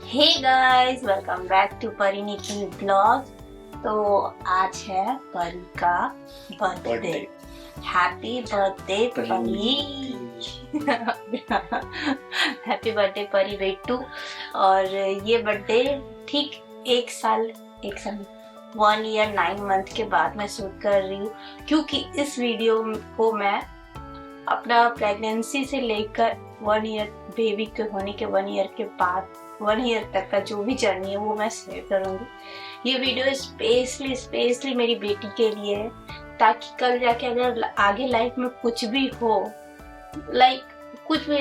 Hey guys, welcome back to Pari Nitin blog. तो आज है परी का birthday. Happy birthday Pari. Happy birthday Pari बेटू। और ये बर्थडे ठीक 1 ईयर 9 मंथ के बाद मैं शूट कर रही हूँ, क्योंकि इस वीडियो को मैं अपना प्रेगनेंसी से लेकर 1 ईयर बेबी के होने के 1 ईयर के बाद 1 ईयर तक का जो भी जर्नी है वो मैं शेयर करूंगी। ये वीडियो स्पेशली मेरी बेटी के लिए है, ताकि कल जाके अगर आगे लाइफ में कुछ भी हो, कुछ भी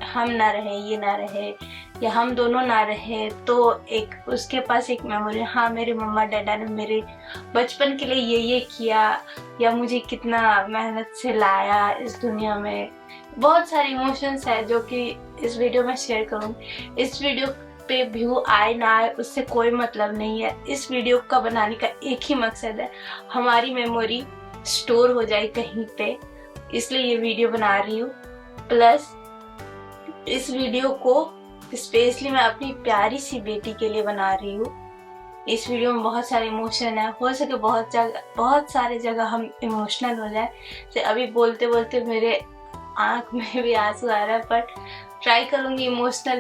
हम ना रहे, ये ना रहे या हम दोनों ना रहे, तो एक उसके पास एक मेमोरी, हाँ मेरे मम्मा डैडा ने मेरे बचपन के लिए ये किया, या मुझे कितना मेहनत से लाया इस दुनिया में। बहुत सारे इमोशंस है जो कि इस वीडियो में शेयर करूँगी। इस वीडियो पे व्यू आए ना आए उससे कोई मतलब नहीं है। इस वीडियो का बनाने का एक ही मकसद है, हमारी मेमोरी स्टोर हो जाए कहीं पे, इसलिए ये वीडियो बना रही हूँ। प्लस इस वीडियो को स्पेशली मैं अपनी प्यारी सी बेटी के लिए बना रही हूँ। इस वीडियो में बहुत सारे इमोशन है, हो सके बहुत सारे जगह हम इमोशनल हो जाए। तो अभी बोलते बोलते मेरे आंख में भी आंसू आ रहा है, पर ट्राई करूंगी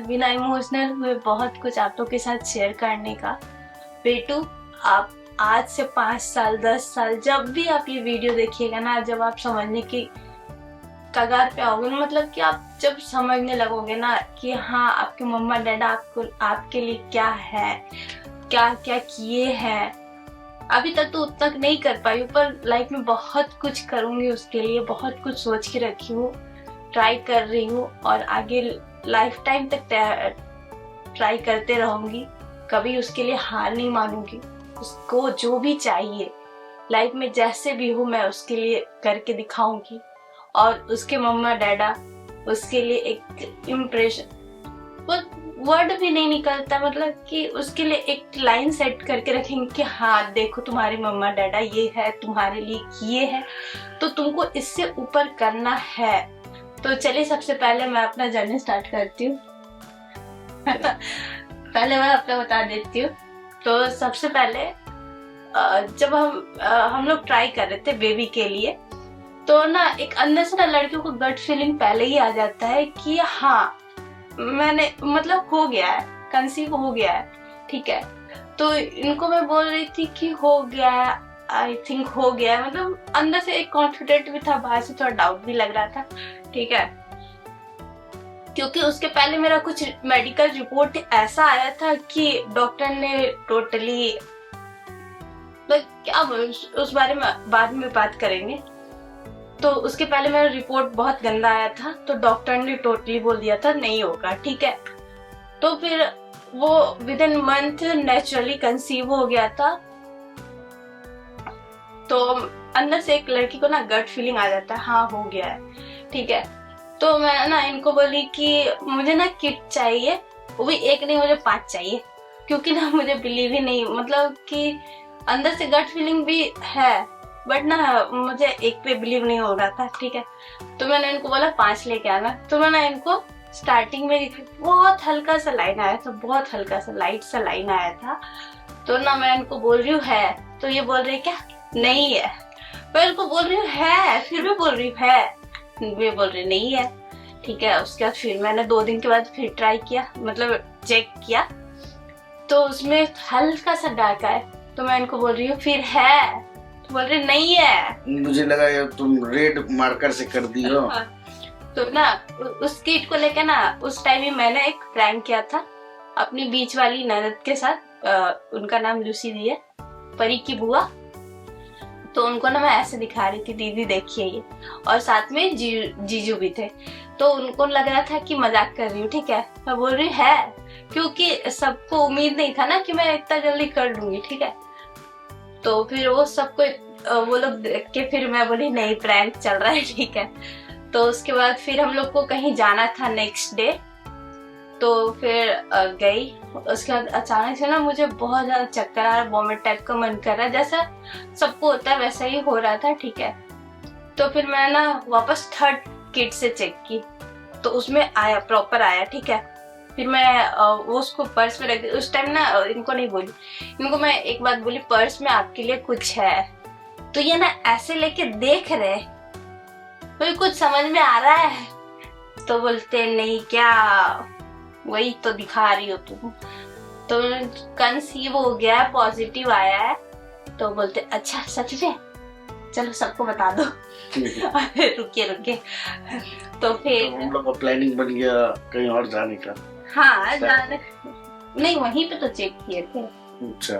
बिना इमोशनल हुए बहुत कुछ आप लोग के साथ शेयर करने का। बेटू, आप आज से 5 साल 10 साल जब भी आप ये वीडियो देखिएगा ना, जब आप समझने की कगार पे आओगे, मतलब कि आप जब समझने लगोगे ना कि हाँ आपके मम्मा डैडा आपके लिए क्या है, क्या क्या किए हैं। अभी तक तो उतना नहीं कर पाई हूँ, पर लाइफ में बहुत कुछ करूंगी उसके लिए, बहुत कुछ सोच के रखी हूँ, ट्राई कर रही हूँ और आगे लाइफ टाइम तक ट्राई करते रहूंगी। कभी उसके लिए हार नहीं मानूंगी। उसको जो भी चाहिए लाइफ में, जैसे भी हो, मैं उसके लिए करके दिखाऊंगी। और उसके मम्मा डैडा उसके लिए एक इम्प्रेशन, वर्ड भी नहीं निकलता, मतलब कि उसके लिए एक लाइन सेट करके रखेंगे कि हाँ देखो तुम्हारे मम्मा डैडा ये है, तुम्हारे लिए किए है, तो तुमको इससे ऊपर करना है। तो चलिए सबसे पहले मैं अपना जर्नी स्टार्ट करती हूँ। पहले मैं अपना बता देती हूँ। तो सबसे पहले जब हम लोग ट्राई कर रहे थे बेबी के लिए, तो ना एक अंदर से ना लड़कियों को गट फीलिंग पहले ही आ जाता है कि हाँ मैंने मतलब हो गया है, कंसीव हो गया है, ठीक है। तो इनको मैं बोल रही थी कि हो गया है, आई थिंक हो गया है, मतलब अंदर से एक कॉन्फिडेंट भी था, बाहर से थोड़ा डाउट भी लग रहा था, ठीक है। क्योंकि उसके पहले मेरा कुछ मेडिकल रिपोर्ट ऐसा आया था कि डॉक्टर ने टोटली, क्या उस बारे में बाद में बात करेंगे। तो उसके पहले मेरा रिपोर्ट बहुत गंदा आया था, तो डॉक्टर ने टोटली बोल दिया था नहीं होगा, ठीक है। तो फिर वो with in month naturally conceive हो गया था। तो अंदर से एक लड़की को ना गट फीलिंग आ जाता है, हाँ हो गया है, ठीक है। तो मैं ना इनको बोली कि मुझे ना किट चाहिए, वो भी एक नहीं मुझे 5 चाहिए, क्योंकि ना मुझे बिलीव ही नहीं, मतलब कि अंदर से गट फीलिंग भी है, बट ना मुझे एक पे बिलीव नहीं हो रहा था, ठीक है। तो मैंने इनको बोला 5 लेके आना। तो मैंने इनको स्टार्टिंग में बहुत हल्का सा लाइन आया था, बहुत हल्का सा लाइट सा लाइन आया था। तो ना मैं इनको बोल रही हूँ है, तो ये बोल रही क्या नहीं है। मैं इनको बोल रही हूँ है, फिर भी बोल रही हूँ है, ये बोल रही नहीं है, ठीक है। उसके बाद फिर मैंने 2 दिन के बाद फिर ट्राई किया, मतलब चेक किया, तो उसमें हल्का सा डार्क आया। तो मैं इनको बोल रही हूँ फिर है, तो बोल रही नहीं है। मुझे लगा यार तुम रेड मार्कर से कर दी हो। तो ना उस किट को लेके ना उस टाइम ही मैंने एक प्रैंक किया था अपनी बीच वाली ननद के साथ। उनका नाम लूसी दी है, परी की बुआ। तो उनको ना मैं ऐसे दिखा रही थी, दीदी देखिए ये, और साथ में जीजू भी थे। तो उनको लग रहा था कि मजाक कर रही हूँ, ठीक है। मैं बोल रही है, क्योंकि सबको उम्मीद नहीं था ना कि मैं इतना जल्दी कर लूंगी, ठीक है। तो फिर वो सबको वो लोग देख के फिर मैं बोली नहीं प्रैंक चल रहा है, ठीक है। तो उसके बाद फिर हम लोग को कहीं जाना था नेक्स्ट डे, तो फिर गई। उसके बाद अचानक से ना मुझे बहुत ज्यादा चक्कर आ रहा, वॉमिट टाइप का मन कर रहा है, जैसा सबको होता है वैसा ही हो रहा था, ठीक है। तो फिर मैं ना वापस 3rd किट से चेक की, तो उसमें आया, प्रॉपर आया, ठीक है। फिर मैं वो उसको पर्स में रख दी। उस टाइम ना इनको नहीं बोली, इनको मैं एक बात बोली, पर्स में आपके लिए कुछ है। तो ये ना ऐसे लेके देख रहे, कोई कुछ समझ में आ रहा है? तो बोलते नहीं क्या, वही तो दिखा रही हो तुम, तो कंसीव हो गया, पॉजिटिव आया है। तो बोलते अच्छा सच में, चलो सबको बता दो। रुकिए तो फिर तो हम लोग का प्लानिंग बन गया कहीं और जाने का। हाँ जाने नहीं, वहीं पे तो चेक किए थे। अच्छा,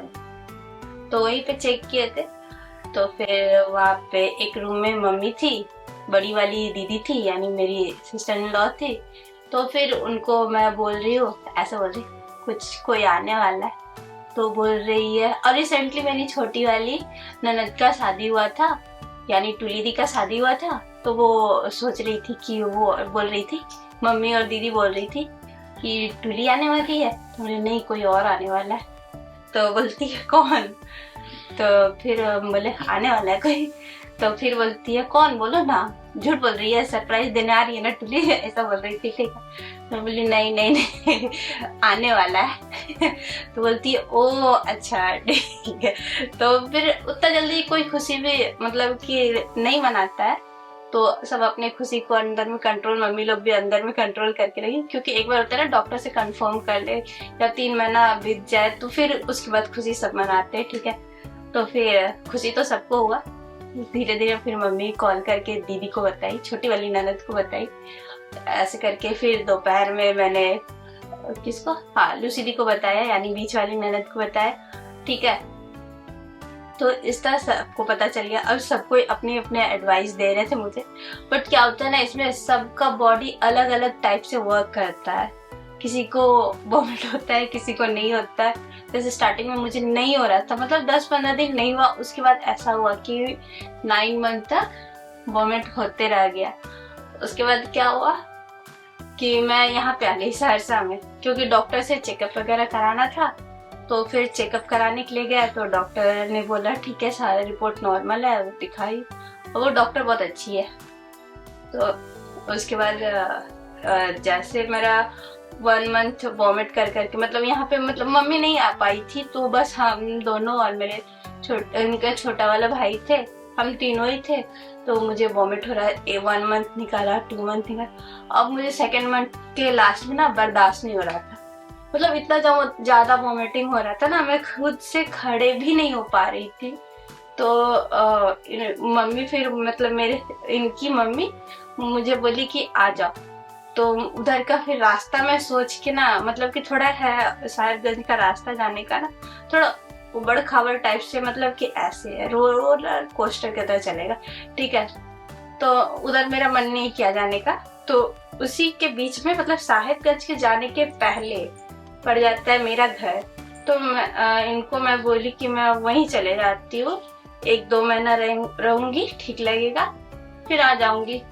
तो वहीं पे चेक किए थे। तो फिर वहाँ पे एक रूम में मम्मी थी, बड़ी वाली दीदी थी यानी मेरी सिस्टर इन लॉ थी। तो फिर उनको मैं बोल रही हूँ, ऐसे बोल रही कुछ कोई आने वाला है। तो बोल रही है, और रिसेंटली मेरी छोटी वाली ननद का शादी हुआ था, यानी टूली दी का शादी हुआ था। तो वो सोच रही थी कि वो बोल रही थी, मम्मी और दीदी बोल रही थी कि टूली आने वाली है। तो बोले नहीं, कोई और आने वाला है। तो बोलती है कौन? तो फिर बोले आने वाला है कोई। तो फिर बोलती है कौन, बोलो ना, झूठ बोल रही है, सरप्राइज देने आ रही है ना टूली, ऐसा बोल रही थी। ठीक है, तो बोली नहीं आने वाला है। तो बोलती है ओ अच्छा ठीक है। तो फिर उतना जल्दी कोई खुशी भी मतलब कि नहीं मनाता है। तो सब अपने खुशी को अंदर में कंट्रोल, मम्मी लोग भी अंदर में कंट्रोल करके रही, क्योंकि एक बार होता है ना डॉक्टर से कंफर्म कर ले या 3 महीना बीत जाए तो फिर उसके बाद खुशी सब मनाते हैं। ठीक है, तो फिर खुशी तो सबको हुआ। धीरे धीरे फिर मम्मी कॉल करके दीदी को बताई, छोटी वाली ननद को बताई, ऐसे करके फिर दोपहर में मैंने किसको, हाँ लूसी दी को बताया, यानी बीच वाली ननद को बताया। ठीक है, तो इस तरह सबको पता चल गया। अब सबको अपने अपने एडवाइस दे रहे थे मुझे, बट क्या होता है ना, इसमें सबका बॉडी अलग अलग टाइप से वर्क करता है। किसी को वॉमिट होता है, किसी को नहीं होता है। जैसे स्टार्टिंग में मुझे नहीं हो रहा था, मतलब 10-15 दिन नहीं हुआ, उसके बाद ऐसा हुआ कि 9 मंथ तक वॉमिट होते रह गया। उसके बाद क्या हुआ कि मैं यहाँ पे आ गई सहरसा में, क्योंकि डॉक्टर से चेकअप वगैरह कराना था। तो फिर चेकअप कराने के लिए गया तो डॉक्टर ने बोला ठीक है, सारा रिपोर्ट नॉर्मल है, वो दिखाई। और वो डॉक्टर बहुत अच्छी है। तो उसके बाद जैसे मेरा 1 मंथ वॉमिट कर करके, मतलब यहाँ पे मतलब मम्मी नहीं आ पाई थी, तो बस हम दोनों और मेरे उनका छोटा वाला भाई थे, हम तीनों ही थे। तो मुझे वॉमिट हो रहा है, 1 मंथ निकाला, 2 मंथ निकाला। अब मुझे 2nd मंथ के लास्ट में ना बर्दाश्त नहीं हो रहा था, मतलब इतना ज्यादा वॉमिटिंग हो रहा था ना, मैं खुद से खड़े भी नहीं हो पा रही थी। तो मम्मी फिर मतलब मेरे इनकी मम्मी मुझे बोली कि आ जाओ। तो उधर का फिर रास्ता मैं सोच के ना, मतलब कि थोड़ा है साहिबगंज का रास्ता जाने का ना, थोड़ा उबड़ खाबड़ टाइप से, मतलब कि ऐसे है, रोलर कोस्टर की तरह चलेगा। ठीक है, तो उधर मेरा मन नहीं किया जाने का। तो उसी के बीच में, मतलब साहिबगंज के जाने के पहले पड़ जाता है मेरा घर। तो इनको मैं बोली कि मैं वहीं चले जाती हूँ, 1-2 महीना रहूंगी, ठीक लगेगा, फिर आ जाऊंगी।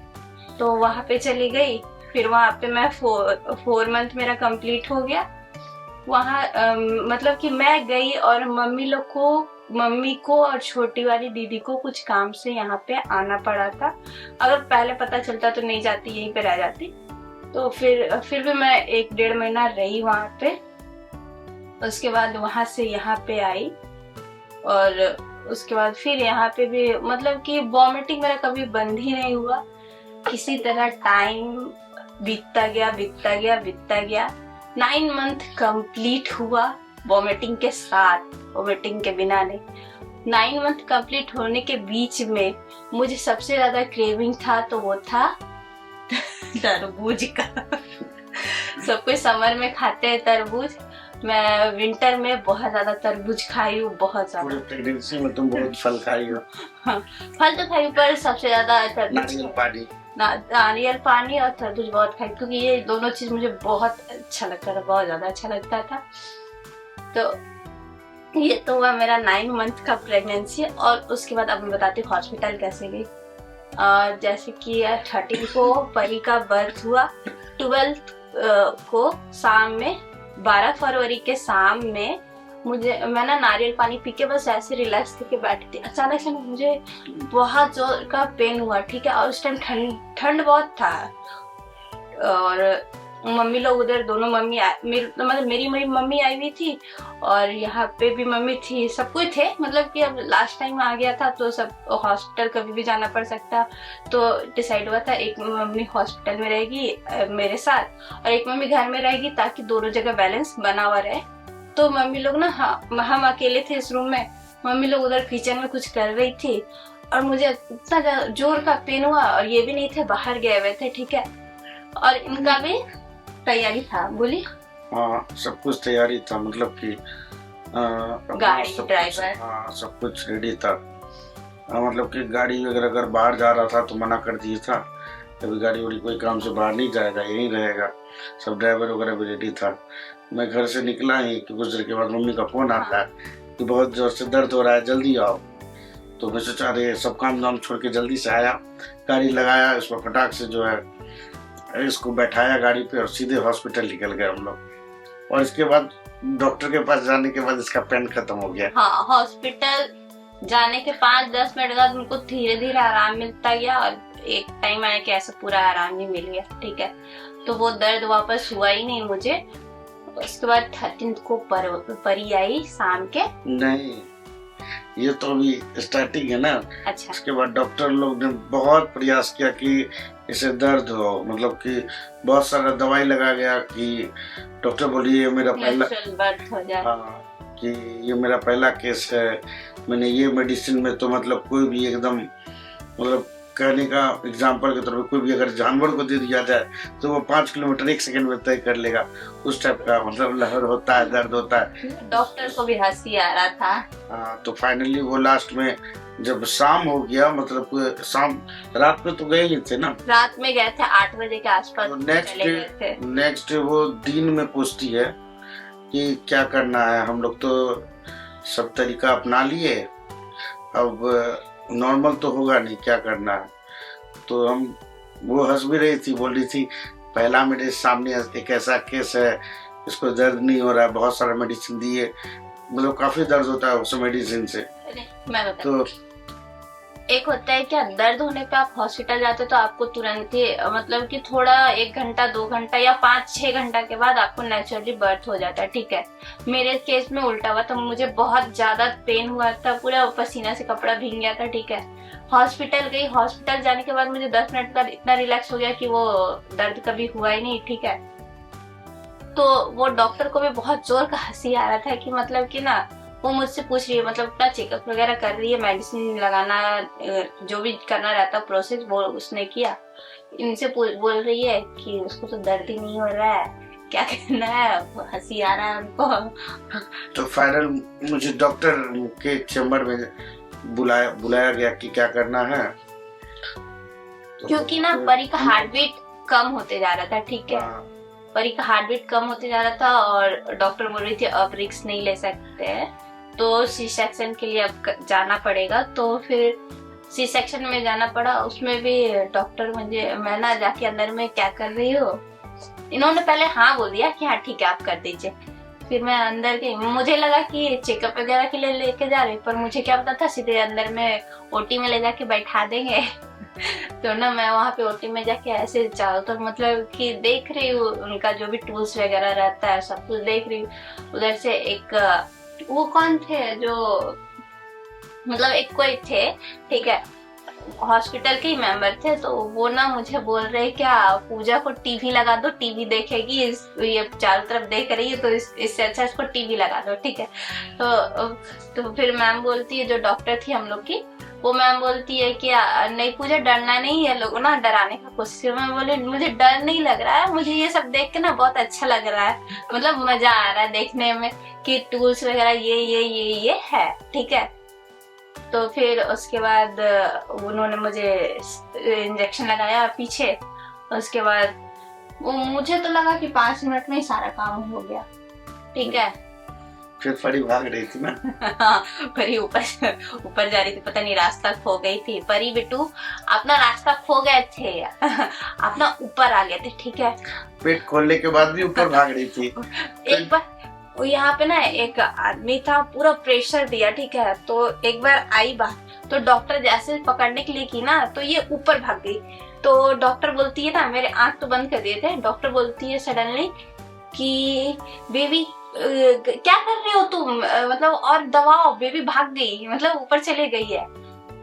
तो वहां पे चली गई। फिर वहां पे मैं 4 मंथ मेरा कंप्लीट हो गया। वहाँ मतलब कि मैं गई और मम्मी को और छोटी वाली दीदी को कुछ काम से यहाँ पे आना पड़ा था। अगर पहले पता चलता तो नहीं जाती, यहीं पे रह जाती। तो फिर भी मैं 1-1.5 महीना रही वहाँ पे। उसके बाद वहां से यहाँ पे आई, और उसके बाद फिर यहाँ पे भी मतलब कि वॉमिटिंग मेरा कभी बंद ही नहीं हुआ। किसी तरह टाइम बीतता गया। 9 मंथ कंप्लीट हुआ वॉमिटिंग के साथ, वॉमिटिंग के बिना नहीं। 9 मंथ कंप्लीट होने के बीच में मुझे सबसे ज्यादा क्रेविंग था, तो वो था तरबूज का। सब कोई समर में खाते हैं तरबूज, मैं विंटर में बहुत ज्यादा तरबूज खाई हूँ, बहुत ज्यादा। पूरे प्रेगनेंसी में तुम बहुत फल खाई हो। हाँ, फल तो खाई, पर सबसे ज्यादा नारियल पानी और तरबूज बहुत खाई, क्योंकि ये दोनों चीज मुझे बहुत अच्छा लगता था, बहुत ज्यादा अच्छा लगता था। तो ये तो हुआ मेरा 9 मंथ का प्रेगनेंसी। और उसके बाद अब मैं बताती हूँ हॉस्पिटल कैसे गई। जैसे कि 13 को परी का बर्थ हुआ, 12 को शाम में, 12 फरवरी के शाम में मैं ना नारियल पानी पी के बस ऐसे रिलैक्स करके बैठी थी। अचानक से मुझे बहुत जोर का पेन हुआ। ठीक है, और उस टाइम ठंड बहुत था, और मम्मी लोग उधर दोनों मतलब मेरी मम्मी आई हुई थी और यहाँ पे भी मम्मी थी, सब कोई थे। मतलब कि अब लास्ट टाइम आ गया था तो सब हॉस्पिटल कभी भी जाना पड़ सकता, तो डिसाइड हुआ था एक मम्मी हॉस्पिटल में रहेगी मेरे साथ और एक मम्मी घर में रहेगी, ताकि दोनों जगह बैलेंस बना हुआ रहे। तो मम्मी लोग ना, हम अकेले थे इस रूम में, मम्मी लोग उधर किचन में कुछ कर रही थी और मुझे इतना जोर का पेन हुआ और ये भी नहीं थे, बाहर गए हुए थे, ठीक है। और इनका भी तैयारी था, बोली। हाँ, सब कुछ तैयारी था, मतलब कि गाड़ी, ड्राइवर, हाँ सब कुछ रेडी था। मतलब कि गाड़ी वगैरह अगर बाहर जा रहा था तो मना कर दिया था, कभी गाड़ी वाड़ी कोई काम से बाहर नहीं जाएगा, यहीं रहेगा। सब ड्राइवर वगैरह भी रेडी था। मैं घर से निकला ही कि कुछ देर के बाद मम्मी का फोन आता है कि बहुत जोर से दर्द हो रहा है, जल्दी आओ। तो मैं सोचा अरे सब काम दाम छोड़ के जल्दी से आया, गाड़ी लगाया, इसको फटाक से जो है इसको बैठाया गाड़ी पे और सीधे हॉस्पिटल निकल गए हम लोग। और इसके बाद डॉक्टर के पास जाने के बाद इसका पेन खत्म हो गया। हाँ, हॉस्पिटल जाने के 5-10 मिनट बाद उनको धीरे धीरे आराम मिलता गया और एक टाइम आया कि ऐसा पूरा आराम नहीं मिल गया, ठीक है। तो वो दर्द वापस हुआ ही नहीं मुझे। उसके बाद 13th को परी आई शाम के। नहीं, ये तो अभी स्टार्टिंग है ना। अच्छा। उसके बाद डॉक्टर लोग ने बहुत प्रयास किया कि इसे दर्द हो, मतलब कि बहुत सारा दवाई लगा गया कि डॉक्टर बोलिए ये मेरा पहला दर्द हो जाए। हाँ, कि ये मेरा पहला केस है, मैंने ये मेडिसिन में तो मतलब कोई भी एकदम, मतलब कहने का एग्जाम्पल के तौर पर कोई भी अगर जानवर को दे दिया जाए तो वो 5 किलोमीटर 1 सेकंड में तय कर लेगा, उस टाइप का मतलब लहर होता है, दर्द होता है। डॉक्टर को भी हंसी आ रहा था। तो फाइनली वो लास्ट में जब शाम हो गया, मतलब शाम, रात में तो गए ही थे ना, रात में गए थे 8 बजे के आसपास। तो नेक्स्ट डे वो दिन में पूछती है कि क्या करना है। हम लोग तो सब तरीका अपना लिए, अब नॉर्मल तो होगा नहीं, क्या करना है। तो वो हंस भी रही थी, बोल रही थी पहला मेरे सामने एक ऐसा केस है, इसको दर्द नहीं हो रहा है, बहुत सारा मेडिसिन दिए, मतलब काफी दर्द होता है उस मेडिसिन से। मैं तो एक होता है क्या, दर्द होने पे आप हॉस्पिटल जाते हो तो आपको तुरंत ही मतलब कि थोड़ा 1 घंटा 2 घंटा या 5-6 घंटा के बाद आपको नेचुरली बर्थ हो जाता है, ठीक है। मेरे केस में उल्टा हुआ था, मुझे बहुत ज्यादा पेन हुआ था, पूरा पसीना से कपड़ा भीग गया था, ठीक है। हॉस्पिटल गई, हॉस्पिटल जाने के बाद मुझे 10 मिनट बाद इतना रिलैक्स हो गया कि वो दर्द कभी हुआ ही नहीं, ठीक है। तो वो डॉक्टर को भी बहुत जोर का हंसी आ रहा था कि मतलब कि ना, वो मुझसे पूछ रही है, मतलब अपना चेकअप वगैरह कर रही है, मेडिसिन लगाना जो भी करना रहता प्रोसेस वो उसने किया। इनसे बोल रही है कि उसको तो दर्द ही नहीं हो रहा है, क्या करना है, हंसी आ रहा है उनको। तो फाइनल मुझे डॉक्टर के चैम्बर में बुलाया गया कि क्या करना है। तो क्योंकि ना परी का हार्ट बीट कम होते जा रहा था, ठीक है। परी का हार्ट बीट कम होते जा रहा था और डॉक्टर बोल रही थी अब रिस्क नहीं ले सकते हैं, तो सी सेक्शन के लिए अब जाना पड़ेगा। तो फिर सी सेक्शन में जाना पड़ा। उसमें भी डॉक्टर मैं ना जाके अंदर में क्या कर रही हो, इन्होंने पहले हाँ बोल दिया कि हाँ ठीक है आप कर दीजिए। फिर मैं अंदर गई, मुझे लगा कि चेकअप वगैरह के लिए लेके जा रहे, पर मुझे क्या पता था सीधे अंदर में ओटी में ले जाके बैठा देंगे। तो ना मैं वहाँ पे ओटी में जाके ऐसे चारों तरफ मतलब कि देख रही हूँ, उनका जो भी टूल्स वगैरह रहता है सब कुछ देख रही हूँ। उधर से एक वो कौन थे जो मतलब एक कोई थे, ठीक है, हॉस्पिटल के ही मेंबर थे। तो वो ना मुझे बोल रहे क्या पूजा को टीवी लगा दो, टीवी देखेगी, ये चारों तरफ देख रही है तो इससे अच्छा इसको टीवी लगा दो, ठीक है। तो फिर मैम बोलती है, जो डॉक्टर थी हम लोग की, वो मैम बोलती है कि नहीं पूजा डरना नहीं है, लोगों ना डराने का कोशिश। मैं बोले मुझे डर नहीं लग रहा है, मुझे ये सब देख के ना बहुत अच्छा लग रहा है, मतलब मजा आ रहा है देखने में कि टूल्स वगैरह ये है, ठीक है। तो फिर उसके बाद उन्होंने मुझे इंजेक्शन लगाया पीछे। उसके बाद वो मुझे तो लगा कि 5 मिनट में ही सारा काम हो गया, ठीक है। फिर परी भाग रही थी ना। हाँ, परी ऊपर जा रही थी, पता नहीं रास्ता खो गई थी। परी बिट्टू अपना रास्ता खो गए थे, अपना ऊपर आ गए थे, ठीक है। पेट खोलने के बाद भी ऊपर भाग रही थी। एक बार यहाँ पे ना एक आदमी था, पूरा प्रेशर दिया, ठीक है। तो एक बार आई बात, तो डॉक्टर जैसे पकड़ने के लिए की ना, तो ये ऊपर भाग गई। तो डॉक्टर बोलती है ना, मेरे आंख तो बंद कर दिए थे, डॉक्टर बोलती है सडनली कि बेबी क्या कर रहे हो तुम, मतलब और दबाओ, बेबी भाग गई, मतलब ऊपर चले गई है।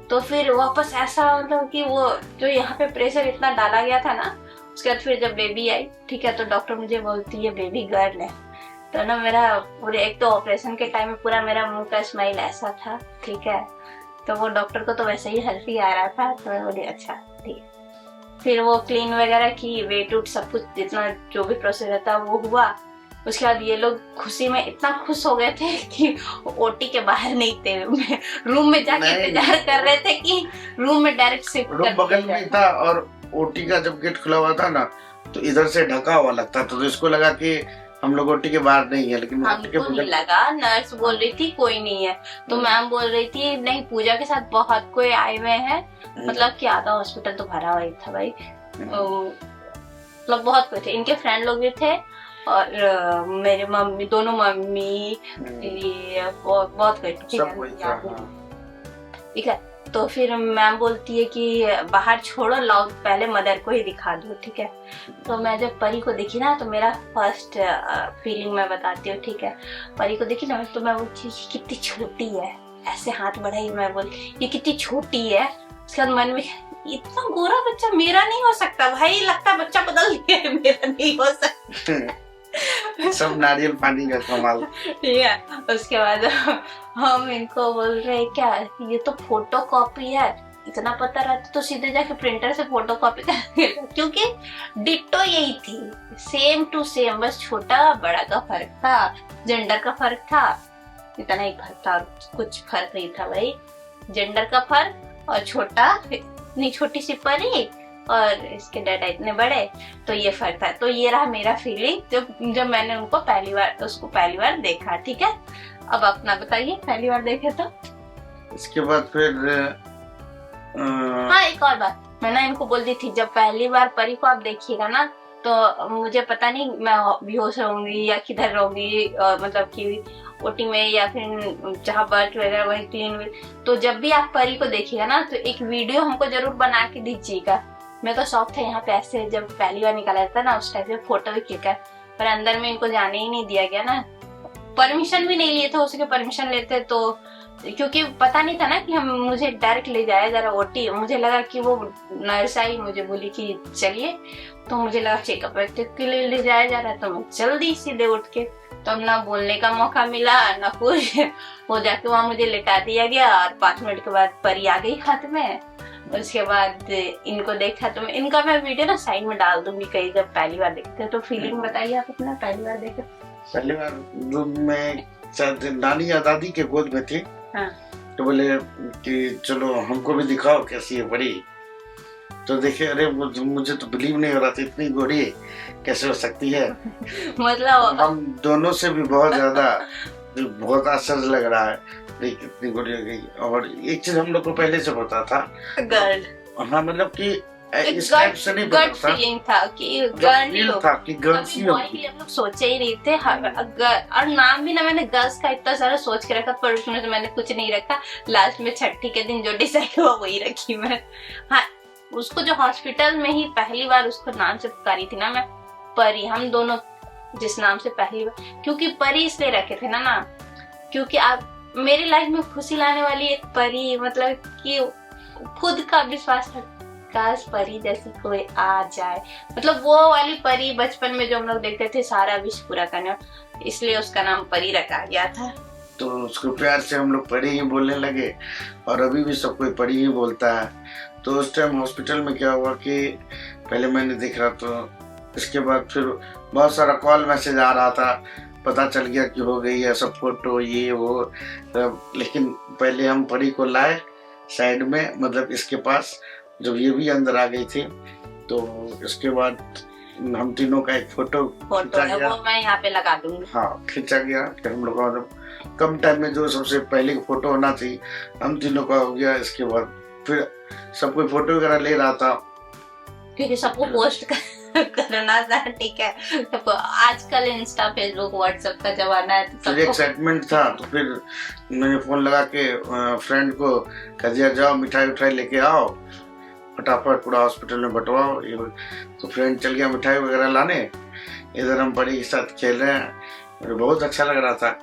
तो फिर वापस ऐसा मतलब कि वो जो यहाँ पे प्रेशर इतना डाला गया था ना, उसके बाद फिर जब बेबी आई, ठीक है, तो डॉक्टर मुझे बोलती है बेबी गर्ल है। तो ना मेरा पूरे, एक तो ऑपरेशन के टाइम में पूरा मेरा मुंह का स्माइल ऐसा था, ठीक है, तो वो डॉक्टर को तो वैसे ही हंसी आ रहा था, तो मैं बोली अच्छा ठीक। फिर वो क्लीन वगैरह की, वेट उट सब कुछ जितना जो भी प्रोसीजर था वो हुआ। उसके बाद ये लोग खुशी में इतना खुश हो गए थे कि ओटी के बाहर नहीं थे, रूम में जाके इंतजार कर रहे थे कि रूम में डायरेक्ट शिफ्ट कर दिया बगल में था। और ओटी का जब गेट खुला हुआ था ना, तो इधर से ढका हुआ लगता था, तो इसको लगा कि हम लोग ओटी के बाहर नहीं है, लेकिन हमको नहीं लगा। नर्स बोल रही थी कोई नहीं है, तो मैम बोल रही थी नहीं, पूजा के साथ बहुत कोई आए हुए हैं, मतलब कि आधा हॉस्पिटल तो भरा हुआ था भाई, मतलब बहुत कोई थे, इनके फ्रेंड लोग भी थे, और मेरे मम्मी, दोनों मम्मी, ये बहुत कोई, ठीक है। तो फिर मैम बोलती है कि बाहर छोड़ो, लाओ पहले मदर को ही दिखा दो, ठीक है। तो मैं जब परी को देखी ना, तो मेरा फर्स्ट फीलिंग मैं बताती हूँ, ठीक है। परी को देखी ना, तो मैं बोलती कितनी छोटी है, ऐसे हाथ बढ़ाई, मैं बोल ये कितनी छोटी है। उसके बाद मन में इतना गोरा बच्चा मेरा नहीं हो सकता भाई, लगता बच्चा बदल गया, मेरा नहीं हो सकता। सब नारियल पानी का कमाल। ठीक है। उसके बाद हम इनको बोल रहे क्या ये तो फोटो कॉपी है, इतना पता रहता तो सीधे जाके प्रिंटर से फोटो कॉपी कर, क्योंकि डिट्टो यही थी, सेम टू सेम, बस छोटा बड़ा का फर्क था, जेंडर का फर्क था, इतना ही फर्क था, कुछ फर्क नहीं था भाई, जेंडर का फर्क और छोटा, इतनी छोटी सी परी और इसके डाटा इतने बड़े, तो ये फर्क था। तो ये रहा मेरा फीलिंग जब मैंने उनको उसको पहली बार देखा, ठीक है। अब अपना बताइए, पहली बार देखे तो। इसके बाद फिर हाँ, एक और बात मैं ना इनको बोल दी थी, जब पहली बार परी को आप देखिएगा ना, तो मुझे पता नहीं मैं बेहोश रहूंगी या किधर रहूंगी, मतलब कि ओटी में या फिर जहाँ बर्थ वगैरह वही क्लीन हुई। तो जब भी आप परी को देखिएगा ना, तो एक वीडियो हमको जरूर बना के दीजिएगा। मैं तो शौक था यहाँ पे ऐसे जब पहली बार निकाला था ना, उस टाइप से फोटो भी क्लिक कर, पर अंदर में इनको जाने ही नहीं दिया गया ना, परमिशन भी नहीं लिए थे, उसके परमिशन लेते तो, क्योंकि पता नहीं था ना कि हम मुझे डायरेक्ट ले जाया जरा ओटी। मुझे लगा कि वो नर्स आई, मुझे बोली कि चलिए, तो मुझे लगा चेकअप के लिए ले जाया जा रहा है, तो मैं चल दी सीधे उठ के। तो अब ना बोलने का मौका मिला ना कुछ, वो जाके वहाँ मुझे लेटा दिया गया, और 5 मिनट के बाद परी आ गई हाथ में। उसके बाद इनको देखा, तो इनका मैं वीडियो ना साइड में डाल दूंगी कहीं, जब पहली बार देखते तो फीलिंग बताइए आप अपना पहली बार देखे। पहली बार जो मैं नानी या दादी के गोद में थी, हाँ। तो बोले कि चलो हमको भी दिखाओ कैसी है बड़ी। तो देखे, अरे मुझे तो बिलीव नहीं हो रहा था, इतनी गोरी कैसे हो सकती है। मतलब हम दोनों से भी बहुत ज्यादा, बहुत आश्चर्य लग रहा है कितनी गोरी हो गई। और एक चीज हम लोग को पहले से पता था, गर्ल, हाँ, मतलब कि इस टाइप से नहीं पता था, फीलिंग था कि गर्ल था कि गर्ल्स ही होगी। हम लोग सोचे ही नहीं थे, और नाम भी ना मैंने गर्ल्स का इतना सारा सोच के रखा, पर उसमें से मैंने कुछ नहीं रखा। लास्ट में छठी के दिन जो डिसाइड हुआ वही रखी मैं। हाँ, उसको जो हॉस्पिटल में ही पहली बार उसको नाम से पुकारी थी ना मैं, परी, हम दोनों जिस नाम से पहली बार, क्योंकि परी इसलिए रखे थे ना, क्योंकि आप मेरी लाइफ में खुशी लाने वाली एक परी, मतलब कि खुद का विश्वास था, काश परी जैसी कोई आ जाए, मतलब वो वाली परी बचपन में जो हम लोग देखते थे, सारा विश पूरा करने, इसलिए उसका नाम परी रखा गया था। तो उसको प्यार से हम लोग परी ही बोलने लगे, और अभी भी सब कोई परी ही बोलता है। तो उस टाइम हॉस्पिटल में क्या हुआ कि पहले मैंने देखा, तो इसके बाद फिर बहुत सारा कॉल मैसेज आ रहा था, पता चल गया कि हो गई है सब, फोटो ये वो। लेकिन पहले हम परी को लाए साइड में, मतलब इसके पास, जब ये भी अंदर आ गई थी, तो इसके बाद हम तीनों का एक फोटो खींचा गया, वो मैं यहाँ पे लगा दूंगी। हाँ, खींचा गया कि हम लोग का मतलब कम टाइम में जो सबसे पहले फोटो होना थी, हम तीनों का हो गया। इसके बाद फिर सब कोई फोटो वगैरह ले रहा था, क्योंकि सबको पोस्ट करना था, ठीक है, सबको आजकल इंस्टा फेसबुक व्हाट्सएप का जमाना है, तो एक्साइटमेंट था। तो फिर मैंने फोन लगा के फ्रेंड को कह दिया, जाओ मिठाई उठाई लेके आओ, फटाफट पूरा हॉस्पिटल में बंटवाओ। ये तो फ्रेंड चल गया मिठाई वगैरह लाने, इधर हम बड़ी के साथ खेल रहे हैं। मुझे बहुत अच्छा लग रहा था।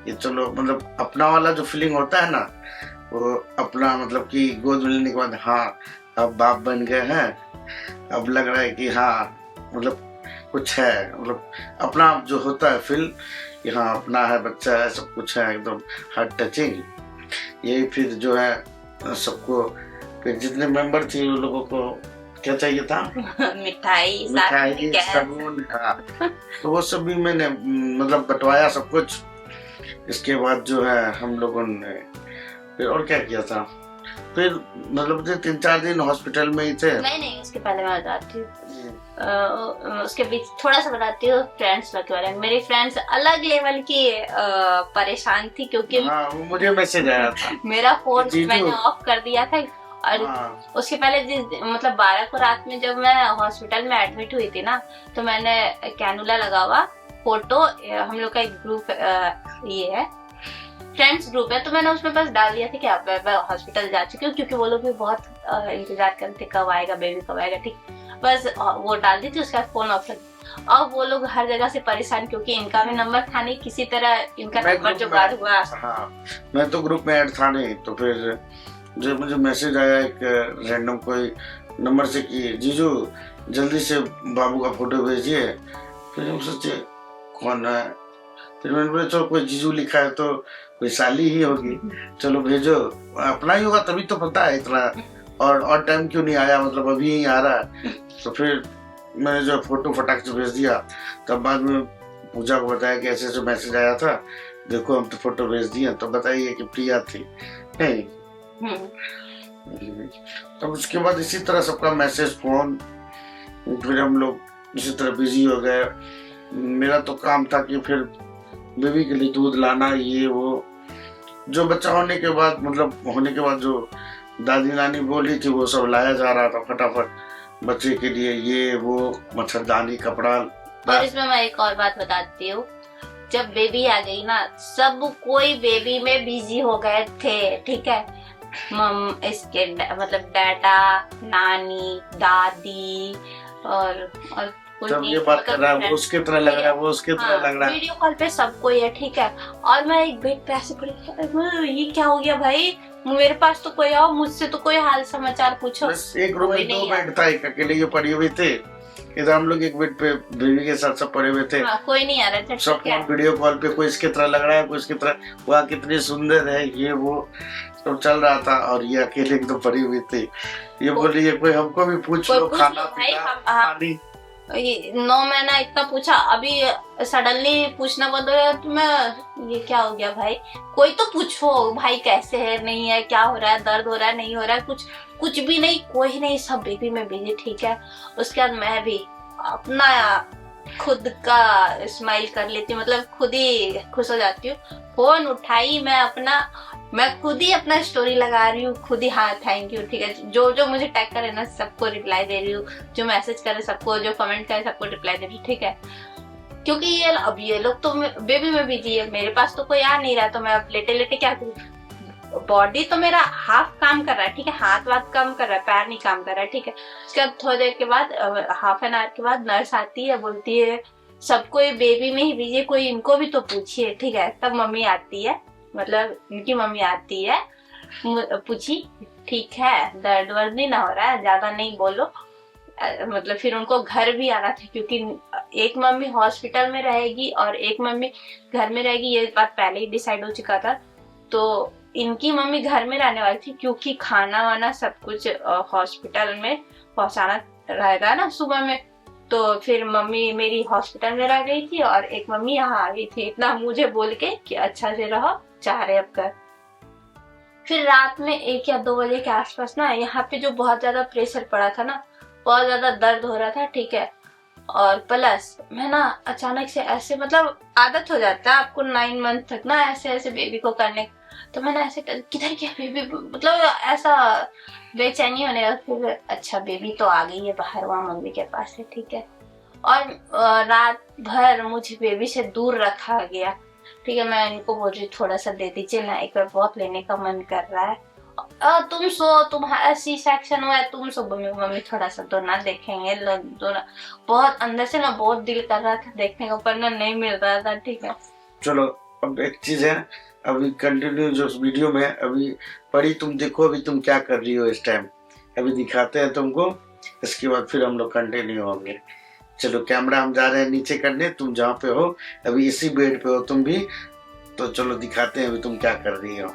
ये चलो मतलब अपना वाला जो फीलिंग होता है ना, वो अपना मतलब कि गोद मिलने के बाद हाँ अब बाप बन गए हैं, अब लग रहा है कि हाँ मतलब कुछ है, मतलब अपना जो होता है फील, हाँ अपना है, बच्चा है, सब कुछ है, एकदम हार्ट टचिंग। यही फिर जो है सबको, फिर जितने मेंबर थे उन लोगों को क्या चाहिए था? मिठाई, साबुन का। तो वो सब भी मैंने मतलब बंटवाया सब कुछ। इसके बाद जो है हम लोगों ने फिर और क्या किया था, फिर मतलब 3-4 दिन हॉस्पिटल में ही थे। नहीं उसके पहले मैं बताती हूँ, उसके बीच थोड़ा सा बताती हूँ फ्रेंड्स के बारे में। मेरी फ्रेंड्स अलग लेवल की परेशान थी क्योंकि हाँ, वो मुझे मैसेज आया था मेरा फोन मैंने ऑफ कर दिया था। और हाँ। उसके पहले मतलब 12 को रात में जब मैं हॉस्पिटल में एडमिट हुई थी ना, तो मैंने कैनुला लगा हुआ फोटो, हम लोग का एक ग्रुप ये है, फ्रेंड्स ग्रुप है, तो मैंने उसमें बस डाल दिया था कि अब मैं हॉस्पिटल जा चुकी हूँ, क्योंकि वो लोग भी बहुत इंतजार करते कब आएगा बेबी, कब आएगा। ठीक, बस वो डाल दी थी, उसके बाद फोन ऑफ कर। अब वो लोग हर जगह से परेशान, क्योंकि इनका भी नंबर था नहीं, किसी तरह इनका नंबर जुगाड़ हुआ। हाँ, मैं तो ग्रुप में ऐड था नहीं, तो फिर जब मुझे मैसेज आया एक रैंडम कोई नंबर से कि जीजू जल्दी से बाबू का फोटो भेजिए। फिर हम सोचे कौन है, फिर मैंने बोला चलो कोई जीजू लिखा है तो कोई साली ही होगी, चलो भेजो, अपना ही होगा तभी तो पता है इतना, और टाइम क्यों नहीं आया, मतलब अभी ही आ रहा है। तो फिर मैंने जो फोटो फटाक से भेज दिया। तब बाद में पूजा को बताया कि ऐसे ऐसे मैसेज आया था, देखो हम तो फोटो भेज दिए। तो बताइए कि प्रिया थी नहीं। तब उसके बाद इसी तरह सबका मैसेज, फोन, फिर हम लोग इसी तरह बिजी हो गए। मेरा तो काम था कि फिर बेबी के लिए दूध लाना, ये वो, जो बच्चा होने के बाद मतलब होने के बाद जो दादी नानी बोल रही थी वो सब लाया जा रहा था फटाफट बच्चे के लिए, ये वो मच्छरदानी, कपड़ा। और इसमें मैं एक और बात बताती हूँ, जब बेबी आ गई ना, सब कोई बेबी में बिजी हो गए थे। ठीक है, इसके मतलब डाटा, नानी, दादी और जब ये बात कर रहा है वो उसके तरह लग रहा है, वो उसके तरह लग रहा है। वीडियो कॉल पे सबको ये, ठीक है। और मैं एक बेड पे ऐसे पड़ी, ये क्या हो गया भाई, मेरे पास तो कोई आओ, मुझसे तो कोई हाल समाचार पूछो। बस एक रूम में 2 बेड था, एक अकेले ये पड़ी हुई थे, इधर हम लोग एक बेड पे बेबी के साथ सब पड़े हुए थे। कोई नहीं आ रहा था। सब वीडियो कॉल पे कोई इसके तरह लग रहा है, कोई इसके तरह, वह कितनी सुंदर है, ये वो सब चल रहा था। और ये अकेले तो पड़ी हुई थी। ये बोल रही है कोई हमको भी पूछ लो, खाना पीना पानी। 9 महीना इतना पूछा, अभी सडनली पूछना बंद हो गया। तो मैं, ये क्या हो गया भाई, कोई तो पूछो भाई, कैसे है, नहीं है, क्या हो रहा है, दर्द हो रहा है, नहीं हो रहा है, कुछ भी नहीं, कोई नहीं, सब बेबी में बिजी। ठीक है, उसके बाद मैं भी अपना खुद का स्माइल कर लेती हूँ, मतलब खुद ही खुश हो जाती हूँ। फोन उठाई, मैं खुद ही अपना स्टोरी लगा रही हूँ, खुद ही हाँ थैंक यू। ठीक है, जो मुझे टैग करे ना सबको रिप्लाई दे रही हूँ, जो मैसेज करे सबको, जो कमेंट करे सबको रिप्लाई दे रही हूँ। ठीक है, क्योंकि ये लोग तो बेबी में बिजी है, मेरे पास तो कोई आ नहीं रहा, तो मैं अब लेटे लेटे क्या करूँ। बॉडी तो मेरा हाफ काम कर रहा है, ठीक है, हाथ वाथ काम कर रहा है, पैर नहीं काम कर रहा है। ठीक है, उसके बाद थोड़ी देर के बाद, हाफ एन आवर के बाद नर्स आती है, बोलती है सबको बेबी में ही बिजी, कोई इनको भी तो पूछिए। ठीक है, तब मम्मी आती है, मतलब इनकी मम्मी आती है, पूछी ठीक है, दर्द वर्द नहीं ना हो रहा है, ज्यादा नहीं बोलो। मतलब फिर उनको घर भी आना था, क्योंकि एक मम्मी हॉस्पिटल में रहेगी और एक मम्मी घर में रहेगी, ये बात पहले ही डिसाइड हो चुका था। तो इनकी मम्मी घर में रहने वाली थी, क्योंकि खाना वाना सब कुछ हॉस्पिटल में पहुंचाना रहेगा ना सुबह में। तो फिर मम्मी मेरी हॉस्पिटल में रह गई थी और एक मम्मी यहाँ आ गई थी, इतना मुझे बोल के कि अच्छा से रहो, चाह रहे अब कर। फिर रात में 1 या 2 बजे के आसपास ना, यहाँ पे जो बहुत ज्यादा प्रेशर पड़ा था ना, बहुत ज्यादा दर्द हो रहा था। ठीक है, और प्लस मैं ना अचानक से ऐसे, मतलब आदत हो जाता है आपको 9 मंथ तक ना ऐसे ऐसे बेबी को करने, तो मैंने ऐसे किधर गया बेबी, मतलब ऐसा बेचैनी होने लगा। फिर अच्छा बेबी तो आ गई है बाहर, वहाँ मम्मी के पास है। ठीक है, और रात भर मुझे बेबी से दूर रखा गया। ठीक है, मैं इनको बोल रही थोड़ा सा दे दीजिए ना, एक बार बहुत लेने का मन कर रहा है। तुम सो, तुम्हारा सी सेक्शन हुआ है, तुम सो। मम्मी मम्मी थोड़ा सा दोना देखेंगे, दोना। बहुत अंदर से ना बहुत दिल कर रहा था देखने का, पर ना नहीं मिल रहा था। ठीक है चलो, अब एक चीज है, अभी कंटिन्यू जो वीडियो में अभी पढ़ी तुम देखो, अभी तुम क्या कर रही हो इस टाइम, अभी दिखाते हैं तुमको, इसके बाद फिर हम लोग कंटिन्यू होंगे। चलो, कैमरा हम जा रहे हैं नीचे करने, तुम जहाँ पे हो अभी इसी बेड पे हो तुम भी, तो चलो दिखाते हैं अभी तुम क्या कर रही हो।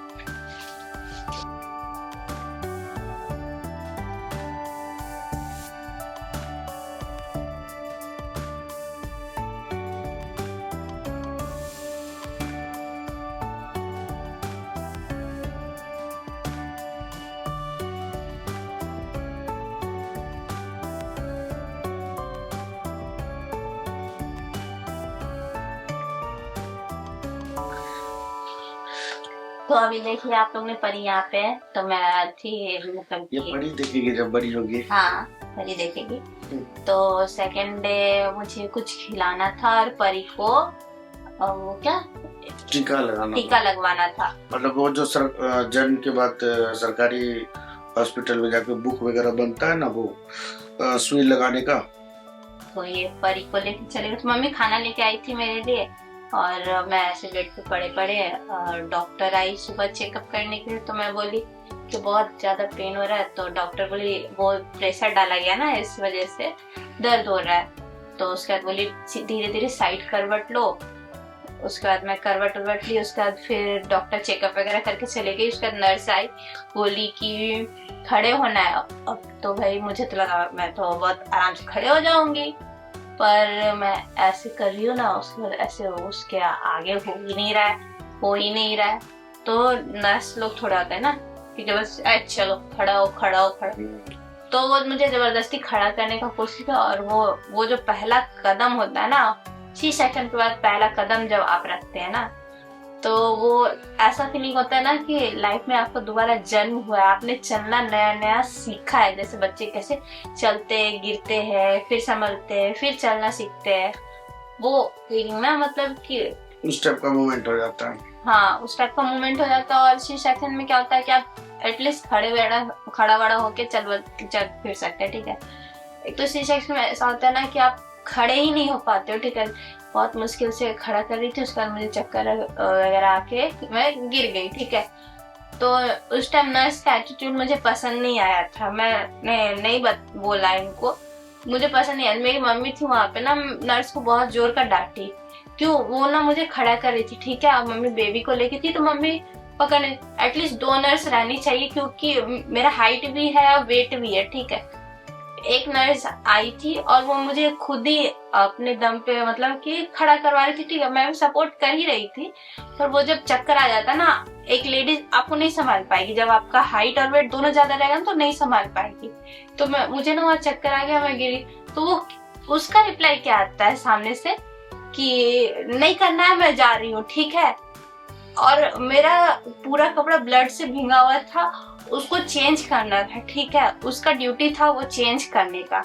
तो अभी देखिए आप लोग ने परी यहाँ पे, तो मैं थी मतलब ये परी देखेगी जब बड़ी होगी। हाँ, परी देखेगी। तो सेकंड डे मुझे कुछ खिलाना था और परी को वो क्या टीका लगवाना था। मतलब वो जो जन्म के बाद सरकारी हॉस्पिटल में जाके बुक वगैरह बनता है ना, वो सुई लगाने का। तो ये परी को लेके चले गए। तो मम्मी खाना लेके आई थी मेरे लिए, और मैं ऐसे बेड पे पड़े पड़े, और डॉक्टर आई सुबह चेकअप करने के लिए। तो मैं बोली कि बहुत ज्यादा पेन हो रहा है, तो डॉक्टर बोली वो प्रेशर डाला गया ना, इस वजह से दर्द हो रहा है। तो उसके बाद बोली धीरे धीरे साइड करवट लो। उसके बाद मैं करवट उर्वट ली। उसके बाद फिर डॉक्टर चेकअप वगैरह करके चले गई। उसके बाद नर्स आई, बोली कि खड़े होना है। अब तो भाई मुझे तो लगा मैं तो बहुत आराम से खड़े हो जाऊंगी, पर मैं ऐसे कर रही हूँ ना, उसके बाद ऐसे उसके आगे हो ही नहीं रहा है। तो नर्स लोग थोड़ा होता है ना कि बस चलो खड़ा हो। तो वो मुझे जबरदस्ती खड़ा करने का कोशिश किया, और वो जो पहला कदम होता है ना, 6 सेकंड के बाद पहला कदम जब आप रखते हैं ना, तो वो ऐसा फीलिंग होता है ना कि लाइफ में आपको दोबारा जन्म हुआ है, आपने चलना नया नया सीखा है। जैसे बच्चे कैसे चलते गिरते हैं, फिर संभलते हैं, फिर चलना सीखते हैं, वो फीलिंग ना, मतलब कि उस टाइप का मोमेंट हो जाता है। हाँ, उस टाइप का मोमेंट हो जाता है। और सी सेक्शन में क्या होता है कि आप एटलीस्ट खड़ा बड़ा होके चल फिर सकते हैं। ठीक है, एक तो सी सेक्शन में ऐसा होता है ना कि आप खड़े ही नहीं हो पाते हो। ठीक है, बहुत मुश्किल से खड़ा कर रही थी, उसके बाद मुझे चक्कर वगैरह आके मैं गिर गई। ठीक है, तो उस टाइम नर्स का एटीट्यूड मुझे पसंद नहीं आया था। मैंने नहीं बोला इनको, मुझे पसंद नहीं आया। मेरी मम्मी थी वहां पे ना, नर्स को बहुत जोर कर डांटी, क्यों वो ना मुझे खड़ा कर रही थी। ठीक है, अब मम्मी बेबी को लेके थी, तो मम्मी पकड़ने एटलीस्ट 2 नर्स रहनी चाहिए, क्योंकि मेरा हाइट भी है और वेट भी है। ठीक है, एक नर्स आई थी और वो मुझे खुद ही अपने दम पे मतलब कि खड़ा करवा रही थी। ठीक है, मैं भी सपोर्ट कर ही रही थी, पर वो जब चक्कर आ जाता ना, एक लेडीज आपको नहीं संभाल पाएगी। जब आपका हाइट और वेट दोनों ज्यादा रहेगा तो नहीं संभाल पाएगी। तो मुझे ना वहाँ चक्कर आ गया, मैं गिरी। तो वो उसका रिप्लाई क्या आता है सामने से कि नहीं करना है, मैं जा रही हूँ। ठीक है, और मेरा पूरा कपड़ा ब्लड से भींगा हुआ था, उसको चेंज करना था। ठीक है, उसका ड्यूटी था वो चेंज करने का।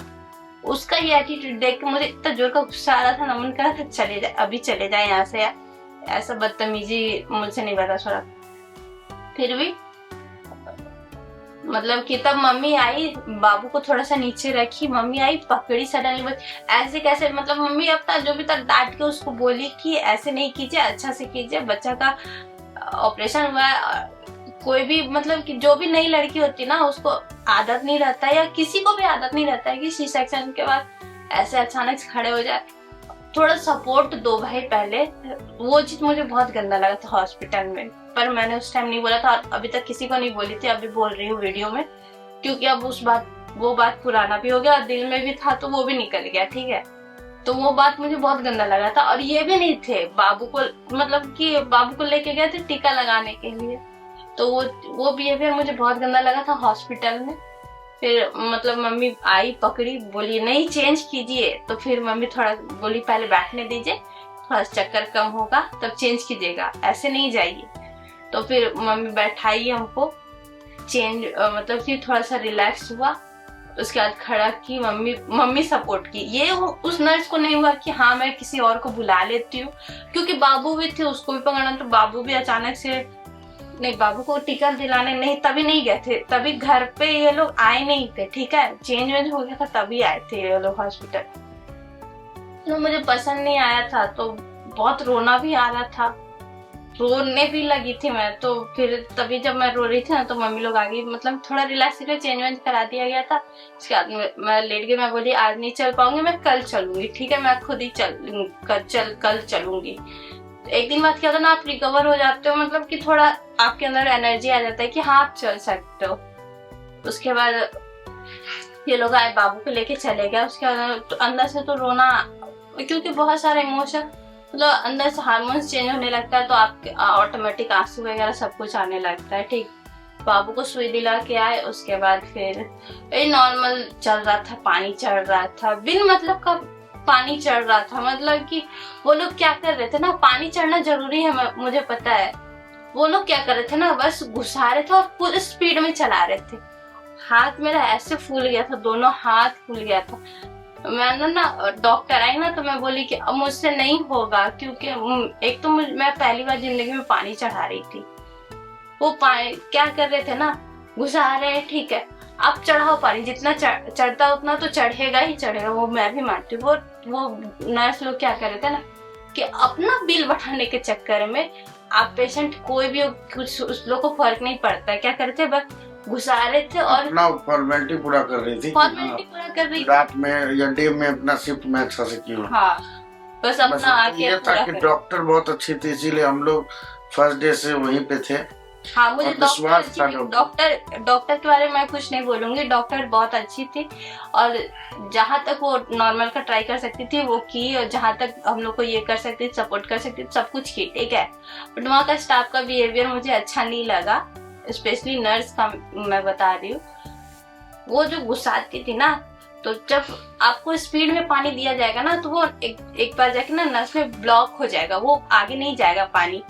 उसका ये एटीट्यूड देख के मुझे इतना जोर का गुस्सा आ रहा था ना, मन कर रहा था चले जाए, अभी चले जाए यहाँ से। ऐसा बदतमीजी मुझसे नहीं बर्दाश्त हो रहा। फिर भी मतलब कि तब मम्मी आई, बाबू को थोड़ा सा नीचे रखी, मम्मी आई पकड़ी सडनली, ऐसे कैसे, मतलब मम्मी अब तक जो भी तक डांट के उसको बोली कि ऐसे नहीं कीजिए, अच्छा से कीजिए, बच्चा का ऑपरेशन हुआ है। कोई भी मतलब कि जो भी नई लड़की होती ना, उसको आदत नहीं रहता है, या किसी को भी आदत नहीं रहता है कि सी सेक्शन के बाद ऐसे अचानक से खड़े हो जाए। थोड़ा सपोर्ट दो भाई पहले। वो चीज मुझे बहुत गंदा लगा था हॉस्पिटल में, पर मैंने उस टाइम नहीं बोला था, और अभी तक किसी को नहीं बोली थी, अभी बोल रही हूँ वीडियो में, क्योंकि अब वो बात पुराना भी हो गया, दिल में भी था तो वो भी निकल गया। ठीक है, तो वो बात मुझे बहुत गंदा लगा था। और ये भी नहीं थे बाबू को, मतलब कि बाबू को लेके गए थे टीका लगाने के लिए, तो वो बिहेवियर मुझे बहुत गंदा लगा था हॉस्पिटल में। फिर मतलब मम्मी आई पकड़ी, बोली नहीं चेंज कीजिए। तो फिर मम्मी थोड़ा बोली पहले बैठने दीजिए, थोड़ा चक्कर कम होगा तब चेंज कीजिएगा, ऐसे नहीं जाइए। तो फिर मम्मी बैठाई हमको, चेंज मतलब कि थोड़ा सा रिलैक्स हुआ। उसके बाद खड़ा की, मम्मी सपोर्ट की। ये उस नर्स को नहीं हुआ कि हाँ मैं किसी और को बुला लेती हूँ, क्योंकि बाबू भी थे, उसको भी पकड़ना, तो बाबू भी अचानक से नहीं, बाबू को टिकट दिलाने नहीं, तभी नहीं गए थे, तभी घर पे ये लोग आए नहीं थे, ठीक है, चेंज वेंज हो गया था तभी आए थे ये लोग हॉस्पिटल। तो मुझे पसंद नहीं आया था, तो बहुत रोना भी आ रहा था, रोने भी लगी थी मैं। तो फिर तभी जब मैं रो रही थी ना, तो मम्मी लोग आ गई, मतलब थोड़ा रिलैक्स के लिए चेंज वेंज करा दिया गया था। उसके बाद मैं लेट गई, मैं बोली आज नहीं चल पाऊंगी, मैं कल चलूंगी, ठीक है, मैं खुद ही कल चलूंगी। एक दिन बाद क्या होता है ना, आप रिकवर हो जाते हो, मतलब कि थोड़ा आपके अंदर एनर्जी आ जाता है कि हाँ आप चल सकते हो। उसके बाद ये लोग आए, बाबू को लेके चले गए। उसके बाद तो अंदर से तो रोना, क्योंकि बहुत सारे इमोशन, मतलब अंदर से हार्मोन्स चेंज होने लगता है, तो आपके ऑटोमेटिक आंसू वगैरह सब कुछ आने लगता है। ठीक, बाबू को सुई दिला के आए। उसके बाद फिर नॉर्मल चल रहा था, पानी चढ़ रहा था, बिन मतलब का पानी चढ़ रहा था, मतलब कि वो लोग क्या कर रहे थे ना, पानी चढ़ना जरूरी है, मुझे पता है। वो लोग क्या कर रहे थे ना, बस घुसा रहे थे और फुल स्पीड में चला रहे थे। हाथ मेरा ऐसे फूल गया था, दोनों हाथ फूल गया था। मैंने ना डॉक्टर आई ना, तो मैं बोली कि अब मुझसे नहीं होगा, क्योंकि एक तो मैं पहली बार जिंदगी में पानी चढ़ा रही थी। वो पानी क्या कर रहे थे ना, घुसा रहे हैं, ठीक है, आप चढ़ाओ पानी, जितना चढ़ता उतना तो चढ़ेगा ही चढ़ेगा, वो मैं भी मानती हूँ। वो नर्स लोग क्या कर रहे थे ना, कि अपना बिल बढ़ाने के चक्कर में, आप पेशेंट कोई भी कुछ उस लोग को फर्क नहीं पड़ता है, क्या कर रहे थे, बस घुसा रहे थे और अपना फॉर्मेलिटी पूरा कर रही थी, फॉर्मेलिटी पूरा कर रही थी, रात में या डे में अपना शिफ्ट में अच्छा से किया। हाँ, बस अपना आके ये था कि डॉक्टर बहुत अच्छी थी, इसीलिए हम लोग फर्स्ट डे से वहीं पे थे। हाँ, मुझे डॉक्टर के बारे में मैं कुछ नहीं बोलूंगी, डॉक्टर बहुत अच्छी थी, और जहाँ तक वो नॉर्मल का ट्राई कर सकती थी वो की, और जहाँ तक हम लोग को ये कर सकती थी, सपोर्ट कर सकती थी, सब कुछ की, ठीक है। बट वहाँ का स्टाफ का बिहेवियर मुझे अच्छा नहीं लगा, स्पेशली नर्स का मैं बता रही हूँ। वो जो घुसाती थी ना, तो जब आपको स्पीड में पानी दिया जाएगा ना, तो वो एक बार जाके ना नस में ब्लॉक हो जाएगा, वो आगे नहीं जाएगा पानी,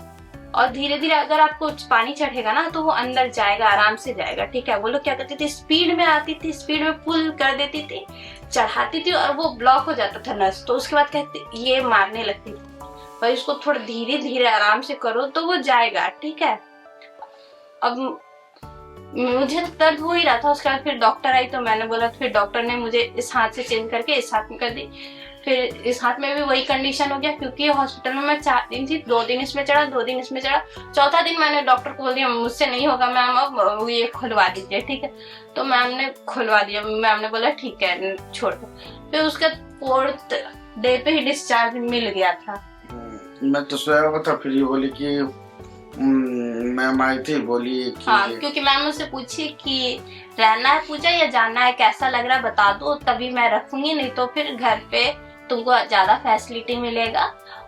और धीरे धीरे अगर आपको पानी चढ़ेगा ना, तो वो अंदर जाएगा, आराम से जाएगा, ठीक है। वो लोग क्या करती थी, स्पीड में आती थी, स्पीड में पुल कर देती थी, चढ़ाती थी, और वो ब्लॉक हो जाता था नस, तो उसके बाद कहती ये मारने लगती थी, भाई इसको थोड़ा धीरे धीरे आराम से करो तो वो जाएगा, ठीक है। अब मुझे दर्द हो ही रहा था। उसके बाद फिर डॉक्टर आई, तो मैंने बोला, फिर डॉक्टर ने मुझे इस हाथ से चेंज करके इस हाथ में कर दी। फिर इस हाथ में भी वही कंडीशन हो गया, क्योंकि हॉस्पिटल में मैं 4 दिन थी, 2 दिन इसमें चढ़ा, 2 दिन इसमें चढ़ा, चौथा दिन मैंने डॉक्टर को बोल दिया मुझसे नहीं होगा मैम, अब ये खुलवा दीजिए, ठीक है। तो मैम ने खुलवा दिया, मैम ने बोला ठीक है छोड़ दो। फिर उसके 4th डे पे ही डिस्चार्ज मिल गया था। मैं तो सोया हुआ था, फिर ये बोली कि मैम आई थी, बोली कि हाँ, क्योंकि मैम मुझसे पूछी कि रहना है पूजा या जाना है, कैसा लग रहा है बता दो, तभी मैं रखूंगी, नहीं तो फिर घर पे तुमको ज्यादा फैसिलिटी मिलेगा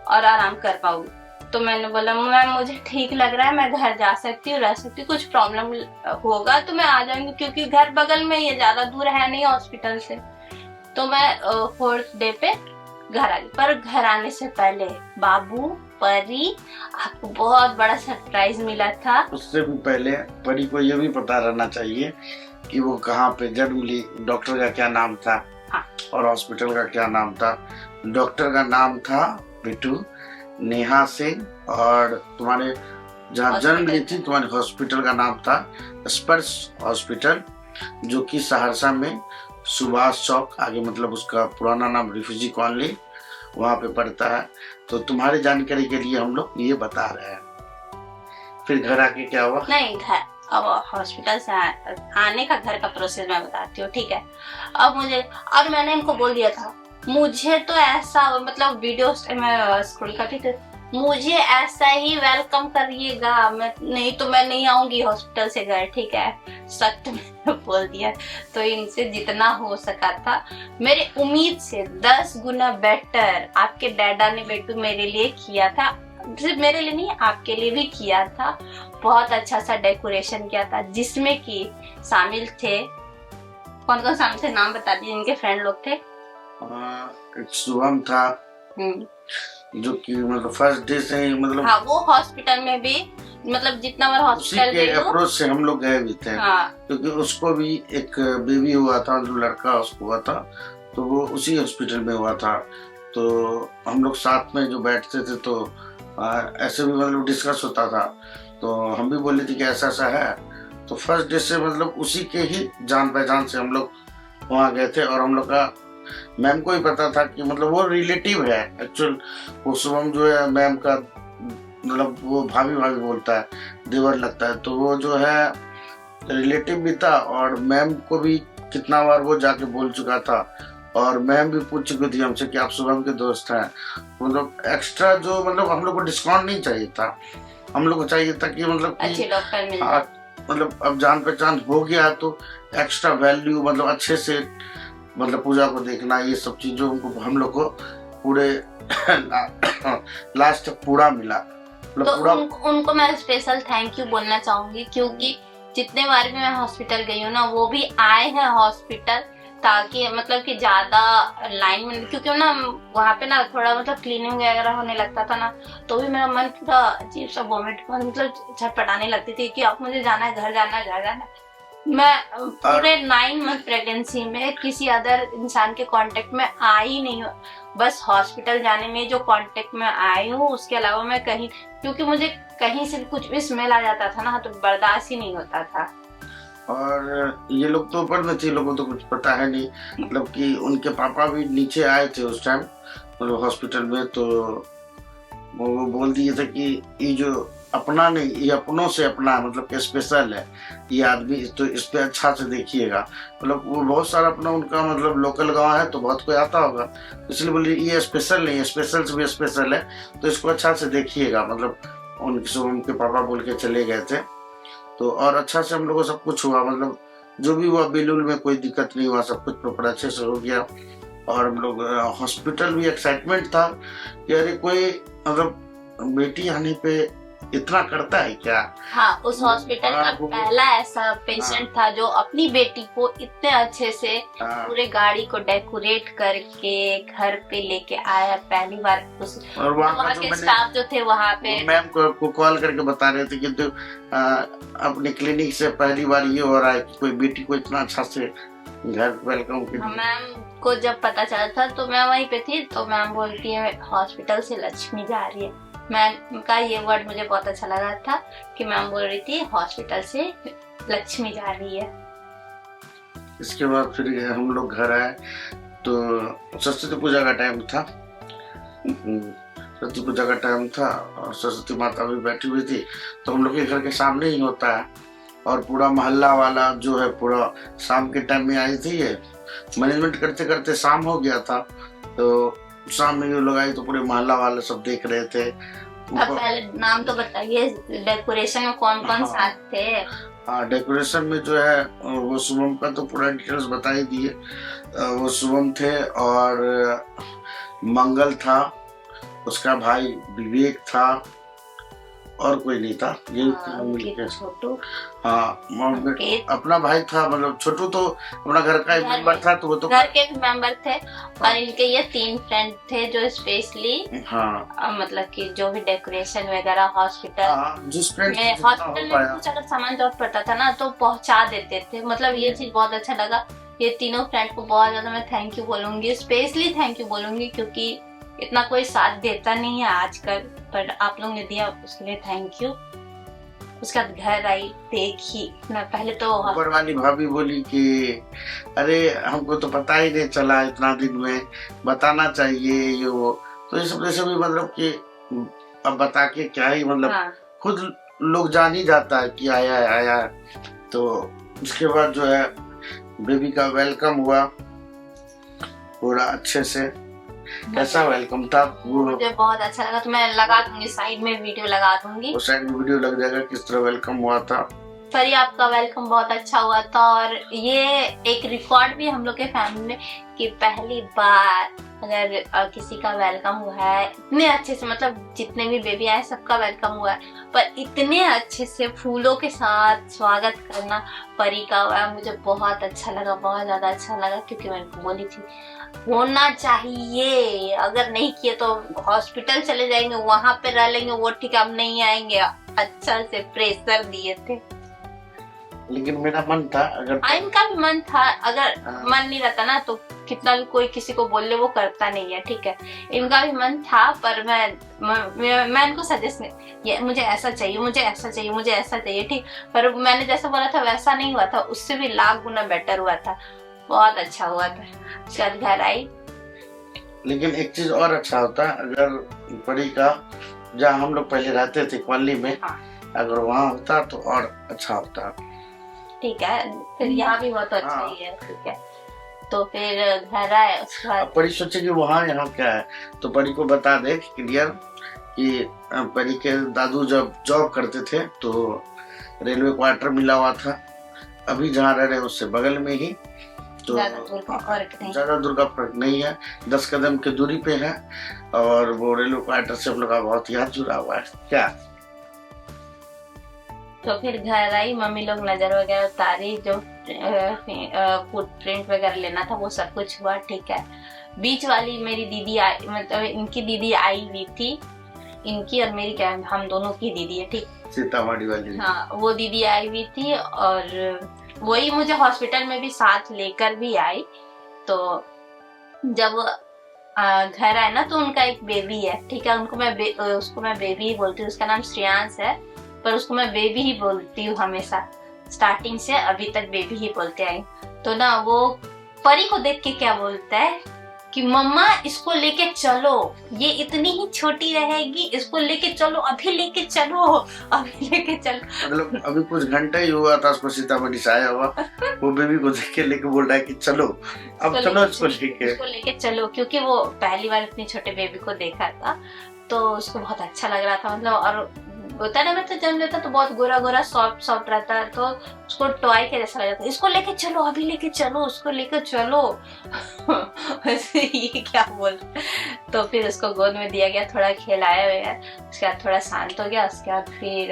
और आराम कर पाऊंगी। तो मैंने बोला मैम मुझे ठीक लग रहा है, मैं घर जा सकती हूँ, रह सकती हूँ, कुछ प्रॉब्लम होगा तो मैं आ जाऊंगी, क्योंकि घर बगल में, ये ज्यादा दूर है नहीं हॉस्पिटल से। तो मैं 4th डे पे घर आ गई। पर घर आने से पहले बाबू, परी, आपको बहुत बड़ा सरप्राइज मिला था। उससे भी पहले परी को ये भी पता रहना चाहिए कि वो कहाँ पे जन्म ली, डॉक्टर का क्या नाम था, हाँ, और हॉस्पिटल का क्या नाम था। डॉक्टर का नाम था बिट्टू नेहा सिंह, और तुम्हारे जहाँ जन्म ली थी तुम्हारे हॉस्पिटल का नाम था स्पर्श हॉस्पिटल, जो कि सहरसा में सुभाष चौक आगे, मतलब उसका पुराना नाम रिफ्यूजी कॉलोनी, वहाँ पे पड़ता है। तो तुम्हारी जानकारी के लिए हम लोग ये बता रहे हैं। फिर घर आके क्या हुआ? नहीं, घर अब हॉस्पिटल से आने का घर का प्रोसेस मैं बताती हूँ, ठीक है। अब मुझे, और मैंने इनको बोल दिया था, मुझे तो ऐसा, मतलब वीडियो में स्क्रॉल करती थी, मुझे ऐसा ही वेलकम करिएगा, मैं नहीं तो मैं नहीं आऊंगी हॉस्पिटल से घर, ठीक है, सख्त में बोल दिया। तो इनसे जितना हो सका था, मेरे उम्मीद से 10 गुना बेटर आपके डैडा ने बेटू मेरे लिए किया था, सिर्फ मेरे लिए नहीं आपके लिए भी किया था। बहुत अच्छा सा डेकोरेशन किया था, जिसमें कि शामिल थे, कौन कौन शामिल थे नाम बता दीजिए, इनके फ्रेंड लोग थे। शुभम था, जो कि मतलब फर्स्ट डे से ही, मतलब हाँ, वो हॉस्पिटल में भी, मतलब जितना बार हॉस्पिटल के अप्रोच से हम लोग गए भी थे। हाँ, क्योंकि उसको भी एक बेबी हुआ था, जो लड़का उसको हुआ था, तो वो उसी हॉस्पिटल में हुआ था। तो हम लोग साथ में जो बैठते थे, तो ऐसे भी मतलब डिस्कस होता था, तो हम भी बोले थे कि ऐसा ऐसा है। तो फर्स्ट डे से मतलब उसी के ही जान पहचान से हम लोग वहाँ गए थे, और हम लोग का मैम को ही पता था कि मतलब वो रिलेटिव है एक्चुअल। वो शुभम जो है मैम का मतलब वो भाभी भाभी बोलता है, देवर लगता है, तो वो जो है रिलेटिव भी था। और मैम को भी कितना बार वो जाके बोल चुका था, और मैम भी पूछ चुकी थी हमसे कि आप शुभम के दोस्त हैं। मतलब एक्स्ट्रा जो मतलब हम लोग को डिस्काउंट नहीं चाहिए था, हम लोग को चाहिए था कि मतलब अच्छे डॉक्टर मिल हाँ, मतलब अब जान पहचान हो गया तो एक्स्ट्रा वैल्यू मतलब अच्छे से मतलब पूजा को देखना, ये सब चीजों उनको हम लोग को पूरे लास्ट तक पूरा मिला। मतलब तो पूरा उनको मैं स्पेशल थैंक यू बोलना चाहूंगी, क्योंकि जितने बार भी मैं हॉस्पिटल गई हूँ ना, वो भी आए हैं हॉस्पिटल ताकि मतलब कि ज्यादा लाइन में, क्योंकि ना वहाँ पे ना थोड़ा मतलब क्लीनिंग वगैरह होने लगता था ना, तो भी मेरा मन पूरा अजीब सा वॉमिट मतलब झटपटाने लगती थी कि अब मुझे जाना है, घर जाना है, घर जाना है। मैं पूरे 9 मंथ प्रेगनेंसी में किसी अदर इंसान के कांटेक्ट में आई नहीं हूँ, बस हॉस्पिटल जाने में जो कांटेक्ट में आई हूँ, उसके अलावा मैं कहीं, क्योंकि मुझे कहीं से कुछ भी स्मेल आ जाता था ना तो बर्दाश्त ही नहीं होता था। और ये लोग तो ऊपर में थे, लोगों को तो कुछ पता है नहीं, मतलब कि उनके पापा भी नीचे आए थे उस टाइम मतलब हॉस्पिटल में। तो वो बोल दिए थे कि ये जो अपना नहीं, ये अपनों से अपना है, मतलब कि स्पेशल है ये आदमी, तो इस पे अच्छा से देखिएगा। मतलब वो बहुत सारा अपना उनका मतलब लोकल गांव है तो बहुत कोई आता होगा, इसलिए बोलिए ये स्पेशल नहीं है, स्पेशल से भी स्पेशल है, तो इसको अच्छा से देखिएगा। मतलब उनके पापा बोल के चले गए थे। तो और अच्छा से हम लोग को सब कुछ हुआ, मतलब जो भी हुआ बिल उल में कोई दिक्कत नहीं हुआ, सब कुछ प्रॉपर अच्छे से हो गया। और हम लोग हॉस्पिटल भी एक्साइटमेंट था कि अरे कोई मतलब बेटी आने पे इतना करता है क्या। हाँ, उस हॉस्पिटल का पहला ऐसा पेशेंट था जो अपनी बेटी को इतने अच्छे से पूरे गाड़ी को डेकोरेट करके घर पे लेके आया पहली बार। उस और वहाँ के स्टाफ जो थे वहाँ पे मैम को कॉल करके बता रहे थे कि तो अपने क्लिनिक से पहली बार ये हो रहा है कि कोई बेटी को इतना अच्छा से घर वेलकम किया। मैम को जब पता चला था तो मैं वहीं पे थी, तो मैम बोलती है हॉस्पिटल से लक्ष्मी जा रही है। मैम का ये वर्ड मुझे बहुत अच्छा लगा था कि मैम बोल रही थी हॉस्पिटल से लक्ष्मी जा रही है। इसके बाद फिर हम लोग घर आए तो सरस्वती पूजा का टाइम था, सरस्वती पूजा का टाइम था और सरस्वती माता भी बैठी हुई थी। तो हम लोग के घर के सामने ही होता है, और पूरा मोहल्ला वाला जो है पूरा शाम के टाइम में आई थी। ये मैनेजमेंट करते करते शाम हो गया था, तो शाम में ये लोग आई तो पूरे मोहल्ला वाले सब देख रहे थे। अब पहले नाम तो बताइए, डेकोरेशन में कौन कौन साथ थे? हाँ, डेकोरेशन में जो है वो शुभम का तो पूरा डिटेल्स बता ही दिए। वो शुभम थे और मंगल था, उसका भाई विवेक था, और कोई नहीं था, ये छोटू। हाँ, अपना भाई था, मतलब छोटू तो अपना घर का एक मेंबर था, तो वो तो घर के भी मेंबर थे। और इनके ये 3 फ्रेंड थे जो स्पेशली मतलब कि जो भी डेकोरेशन वगैरह हॉस्पिटल जिस फ्रेंड में कुछ अगर सामान जरूरत पड़ता था ना तो पहुंचा देते थे। मतलब ये चीज बहुत अच्छा लगा। ये तीनों फ्रेंड को बहुत ज्यादा मैं थैंक यू बोलूंगी, स्पेशली थैंक यू बोलूंगी, क्योंकि इतना कोई साथ देता नहीं है आजकल, पर आप लोगों ने दिया उसके लिए थैंक यू। उसका घर आई देखी ना, पहले तो ऊपर वाली भाभी बोली कि अरे हमको तो पता ही नहीं चला, इतना दिन में बताना चाहिए ये वो। तो इस वजह से भी मतलब कि अब बता के क्या ही मतलब खुद लोग जान ही जाता है कि आया। तो उसके बाद जो है बेबी का वेलकम हुआ पूरा अच्छे से। कैसा वेलकम था वो मुझे बहुत अच्छा लगा, तो मैं लगा दूंगी साइड में वीडियो लगा दूंगी, उस साइड में वीडियो लग जाएगा किस तरह वेलकम हुआ था। सर आपका वेलकम बहुत अच्छा हुआ था। और ये एक रिकॉर्ड भी हम लोग के फैमिली में कि पहली बार अगर किसी का वेलकम हुआ है इतने अच्छे से, मतलब जितने भी बेबी आए सबका वेलकम हुआ है, पर इतने अच्छे से फूलों के साथ स्वागत करना परी का हुआ है। मुझे बहुत अच्छा लगा, बहुत ज्यादा अच्छा लगा, क्योंकि मैं बोली थी होना चाहिए, अगर नहीं किए तो हॉस्पिटल चले जाएंगे, वहां पे रह लेंगे, वो ठीक है, हम नहीं आएंगे। अच्छा से प्रेशर दिए थे, लेकिन मेरा मन था, अगर इनका भी मन था, अगर मन नहीं रहता ना तो कितना भी कोई किसी को बोल ले वो करता नहीं है, ठीक है। इनका भी मन था, पर मैं इनको सजेस्ट नहीं, ये मुझे ऐसा चाहिए, मुझे ऐसा चाहिए, मुझे ऐसा चाहिए, ठीक। पर मैंने जैसा बोला था वैसा नहीं हुआ था, उससे भी लाख गुना बेटर हुआ था, बहुत अच्छा हुआ था। उसके बाद घर आई। लेकिन एक चीज और अच्छा होता, अगर परी का जहाँ हम लोग पहले रहते थे कॉलोनी में, हाँ। अगर वहाँ होता तो और अच्छा होता, ठीक है। फिर यहाँ भी बहुत अच्छा ही है, ठीक है। तो फिर घर आए, उसके बाद परी सोचे कि वहाँ यहाँ क्या है, तो परी को बता दे क्लियर कि परी के दादू जब जॉब करते थे तो रेलवे क्वार्टर मिला हुआ था, अभी जहाँ रह रहे उससे बगल में ही, तो ज्यादा दूर का फर्क नहीं है, 10 कदम की दूरी पे है, और वो रेलवे क्वार्टर से हम लोग का बहुत याद जुड़ा हुआ है क्या। तो फिर घर आई, मम्मी लोग नजर वगैरह उतारी, जो फुटप्रिंट वगैरह लेना था वो सब कुछ हुआ, ठीक है। बीच वाली मेरी दीदी आई, मतलब इनकी दीदी आई हुई थी, इनकी और मेरी, क्या हम दोनों की दीदी है, ठीक, सीतामढ़ी वाली। हाँ, वो दीदी आई हुई थी, और वही मुझे हॉस्पिटल में भी साथ लेकर भी आई। तो जब घर आए ना, तो उनका एक बेबी है, ठीक है। उसको मैं बेबी ही बोलती हूँ, उसका नाम श्रेयांश है, पर उसको मैं बेबी ही बोलती हूँ हमेशा, स्टार्टिंग से अभी तक बेबी ही बोलते आई। तो ना वो परी को देख के क्या बोलता है कि मम्मा इसको लेके चलो, ये इतनी ही छोटी रहेगी, इसको लेके चलो, अभी लेके चलो, अभी लेके चलो। मतलब अभी कुछ घंटे ही हुआ था उसको सीतामढ़ी से आया हुआ, वो बेबी को देख के लेके बोल रहा है कि चलो, अब चलो इसको लेके चलो, क्योंकि वो पहली बार इतने छोटे बेबी को देखा था, तो उसको बहुत अच्छा लग रहा था, मतलब। और होता है ना, मतलब जन्म लेता तो बहुत गोरा गोरा सॉफ्ट सॉफ्ट रहता है, तो उसको टॉय के जैसा लग जाता है, इसको लेके चलो, अभी लेके चलो, उसको लेके चलो। ये क्या बोल। तो फिर उसको गोद में दिया गया, थोड़ा खिलाया हुआ, उसके बाद थोड़ा शांत हो गया। उसके बाद फिर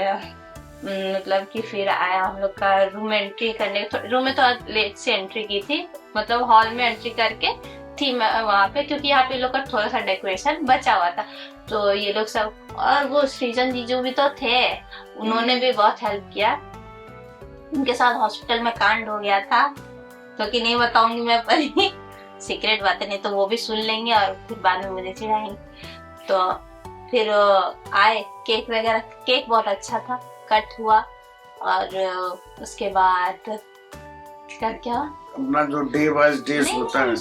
मतलब कि फिर आया हम लोग का रूम एंट्री करने, रूम में तो लेट से एंट्री की थी, मतलब हॉल में एंट्री करके थी मैं वहाँ पे, क्योंकि यहाँ पे लोग का थोड़ा सा डेकोरेशन बचा हुआ था, तो ये लोग सब, और वो सृजन जीजू भी तो थे, उन्होंने भी बहुत हेल्प किया। उनके साथ हॉस्पिटल में कांड हो गया था, तो कि नहीं बताऊंगी मैं, पर सीक्रेट बातें, नहीं तो वो भी सुन लेंगे और फिर बाद में मुझे चिढ़ाएंगे। तो फिर आए, केक वगैरह, केक बहुत अच्छा था, कट हुआ, और उसके बाद क्या अपना जो डे वाइज डेज होता है,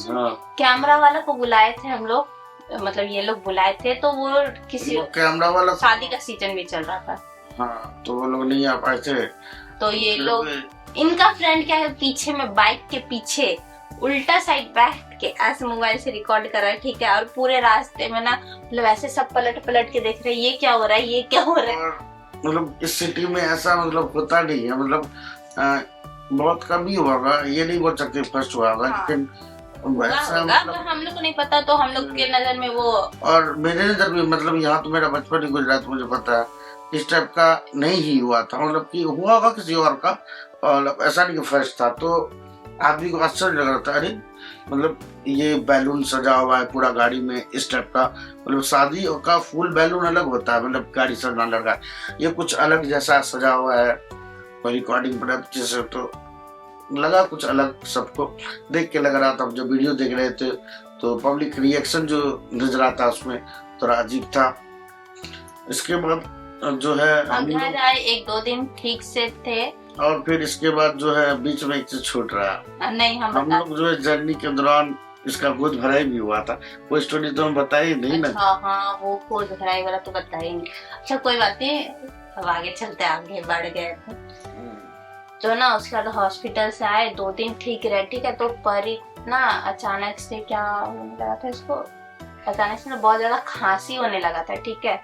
कैमरा वाला को बुलाए थे हम लोग, मतलब ये लोग बुलाए थे, तो वो किसी कैमरा वाला, शादी का सीजन भी चल रहा था, हाँ, तो वो लोग नहीं आ पाए थे, तो ये लोग, इनका फ्रेंड क्या है, पीछे में बाइक के पीछे उल्टा साइड बैठ के ऐसे मोबाइल से रिकॉर्ड कर रहा है, ठीक है। और पूरे रास्ते में ना, मतलब ऐसे सब पलट पलट के देख रहे हैं, ये क्या हो रहा है, ये क्या हो रहा है। मतलब इस सिटी में ऐसा मतलब होता नहीं है, मतलब बहुत कम ही होगा, ये नहीं बोल सकते फर्स्ट हुआ होगा, लेकिन मतलब हम लोग को नहीं पता, तो हम लोग के नजर में वो, और मेरे नजर में, मतलब यहाँ तो मेरा बचपन ही गुजरा, तो मुझे पता है इस टाइप का नहीं ही हुआ था, मतलब कि हुआ होगा किसी और का, और ऐसा नहीं कि फर्स्ट था। तो आदमी को आश्चर्य लग रहा था, अरे मतलब ये बैलून सजा हुआ है पूरा गाड़ी में इस टाइप का, मतलब शादी का फुल बैलून अलग होता है, मतलब गाड़ी सजना लगा, ये कुछ अलग जैसा सजा हुआ है, रिकॉर्डिंग पर जैसे, तो लगा कुछ अलग, सबको देख के लग रहा था। जब वीडियो देख रहे थे तो पब्लिक रिएक्शन जो नजर आता उसमें थोड़ा अजीब था। इसके बाद जो है हम घर आए, 1-2 दिन ठीक से थे, और फिर इसके बाद जो है बीच में एक चीज छूट रहा, नहीं हम लोग जो है जर्नी के दौरान इसका गोद भराई भी हुआ था, वो स्टोरी तो हम बताए नहीं ना। हाँ, वो गोद भराई वाला तो बताएंगे। अच्छा कोई बात नहीं, अब आगे चलते, आगे बढ़ गए तो ना। उसके बाद हॉस्पिटल से आए, 2 दिन ठीक रहे, ठीक है। तो परी ना अचानक से क्या होने लगा था, इसको अचानक से ना बहुत ज्यादा खांसी होने लगा था, ठीक है।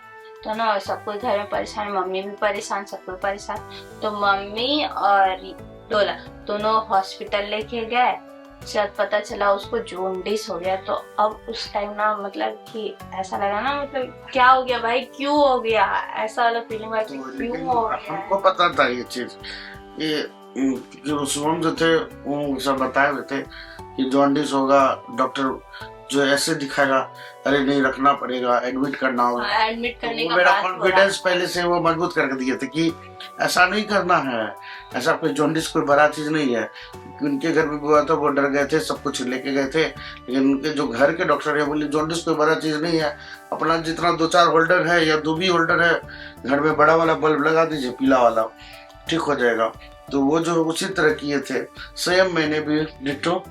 तो ना सब कोई घर में परेशान, मम्मी भी परेशान, सब कोई परेशान। तो मम्मी और डोला दोनों हॉस्पिटल लेके गए, जब पता चला उसको जॉन्डिस हो गया। तो अब उस टाइम ना, मतलब कि ऐसा लगा ना, मतलब क्या हो गया भाई, क्यों हो गया, ऐसा वाला फीलिंग हुआ कि क्यों हो गया। हमको पता था ये चीज, ये जो शुभम जो थे वो सब बताए हुए थे कि जॉन्डिस होगा, डॉक्टर जो ऐसे दिखाएगा अरे नहीं रखना पड़ेगा, एडमिट करना होगा, एडमिट करने तो का मेरा बात हो रहा कॉन्फिडेंस पहले से वो मजबूत करके दिए थे कि ऐसा नहीं करना है, ऐसा कोई जॉन्डिस कोई बड़ा चीज नहीं है। उनके घर में भी हुआ था, वो डर गए थे, सब कुछ लेके गए थे, लेकिन उनके जो घर के डॉक्टर है बोले जॉन्डिस कोई बड़ा चीज नहीं है, अपना जितना 2-4 होल्डर है या 2 भी होल्डर है घर में बड़ा वाला बल्ब लगा दीजिए, पीला वाला, ठीक हो जाएगा। तो वो जो उसी तरह किए थे, सेम मैंने भी डिट्टो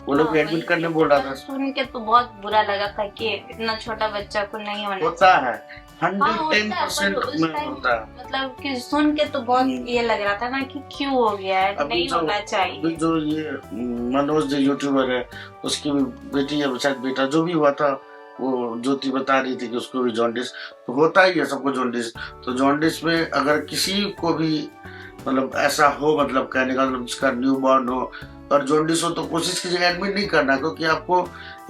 वो लोग हाँ, एडमिट करने बोल रहा था। सुन के तो बहुत बुरा लगा था कि इतना छोटा बच्चा को नहीं होना होता है हाँ, 110% पर उस में टाइम होता है। मतलब कि सुन के तो बहुत ये लग रहा था ना कि क्यों हो गया है, अभी नहीं होना चाहिए। अभी जो ये मनोज जो यूट्यूबर है, उसकी भी बेटी है, शायद बेटा, जो भी हुआ था, वो ज्योति बता रही थी कि उसको भी जॉन्डिस तो होता ही है, सबको जॉन्डिस। तो जॉन्डिस में अगर किसी को भी मतलब ऐसा हो, मतलब कहने का मतलब जिसका न्यू बॉर्न हो और जॉन्डिस हो, तो कोशिश कीजिएगा एडमिट नहीं करना, क्योंकि आपको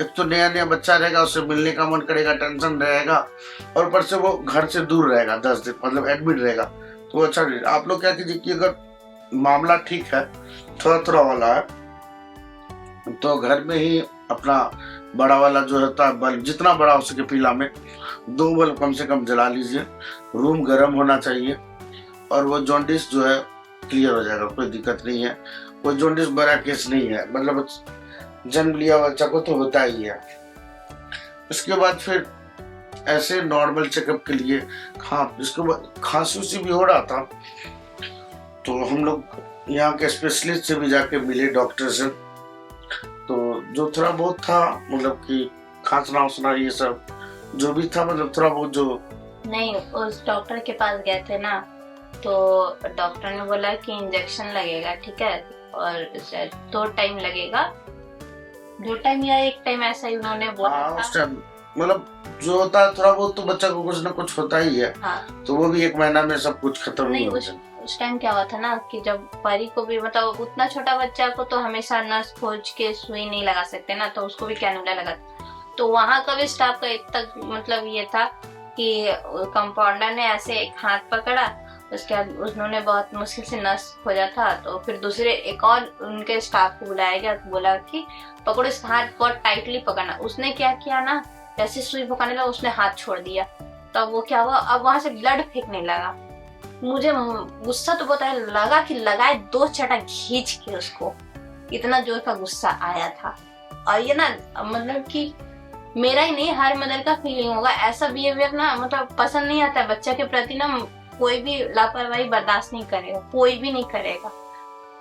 एक तो नया नया बच्चा रहेगा, उससे मिलने का मन करेगा, टेंशन रहेगा, और ऊपर से वो घर से दूर रहेगा 10 दिन, मतलब एडमिट रहेगा, तो अच्छा नहीं। आप लोग क्या कीजिए कि अगर मामला ठीक है, थोड़ा थोड़ा वाला है, तो घर में ही अपना बड़ा वाला जो होता है बल्ब, जितना बड़ा हो सके पीला में 2 बल्ब कम से कम जला लीजिए, रूम गर्म होना चाहिए, और वो जॉन्डिस जो है क्लियर हो जाएगा, कोई दिक्कत नहीं है। कोई जॉन्डिस बड़ा केस नहीं है, मतलब जन्म लिया बच्चा को तो होता ही है। उसके बाद फिर ऐसे नॉर्मल चेकअप के लिए इसके बाद खांसी उसी भी हो रहा था, तो हम लोग यहाँ के स्पेशलिस्ट से भी जाके मिले, डॉक्टर से, तो जो थोड़ा बहुत था, मतलब कि खांसना उसना ये सब जो भी था, मतलब थोड़ा बहुत जो नहीं, उस डॉक्टर के पास गए थे ना, तो डॉक्टर ने बोला कि इंजेक्शन लगेगा, ठीक है, और शायद 2 टाइम लगेगा, 2 टाइम या 1 टाइम, ऐसा ही उन्होंने बोला था। उस टाइम मतलब जो होता है थोड़ा बहुत तो बच्चा को कुछ ना कुछ होता ही है, तो वो भी 1 महीना में सब कुछ खत्म नहीं, हो जाए। उस टाइम क्या हुआ था ना कि जब परी को भी, मतलब उतना छोटा बच्चा को तो हमेशा नस खोज के सुई नहीं लगा सकते ना, तो उसको भी कैनुला लगा, तो वहाँ का भी स्टाफ का इतना मतलब ये था कि कंपाउंडर ने ऐसे एक हाथ पकड़ा, उसके बाद उन्होंने बहुत मुश्किल से नस खोजा था, तो फिर दूसरे एक और उनके स्टाफ को बुलाया गया, तो बोला कि पकड़ो इस हाथ बहुत टाइटली पकड़ना। उसने क्या किया ना, जैसे सुई पकड़ने लगा उसने हाथ छोड़ दिया, तब वो क्या हुआ, अब वहां से ब्लड फेंकने लगा। मुझे गुस्सा तो बहुत आया, लगा कि लगाए 2 चटा खींच के उसको, इतना जोर का गुस्सा आया था। और ये ना मतलब कि मेरा ही नहीं, हर मदर का फीलिंग होगा, ऐसा बिहेवियर ना मतलब पसंद नहीं आता है बच्चा के प्रति ना, कोई भी लापरवाही बर्दाश्त नहीं करेगा, कोई भी नहीं करेगा,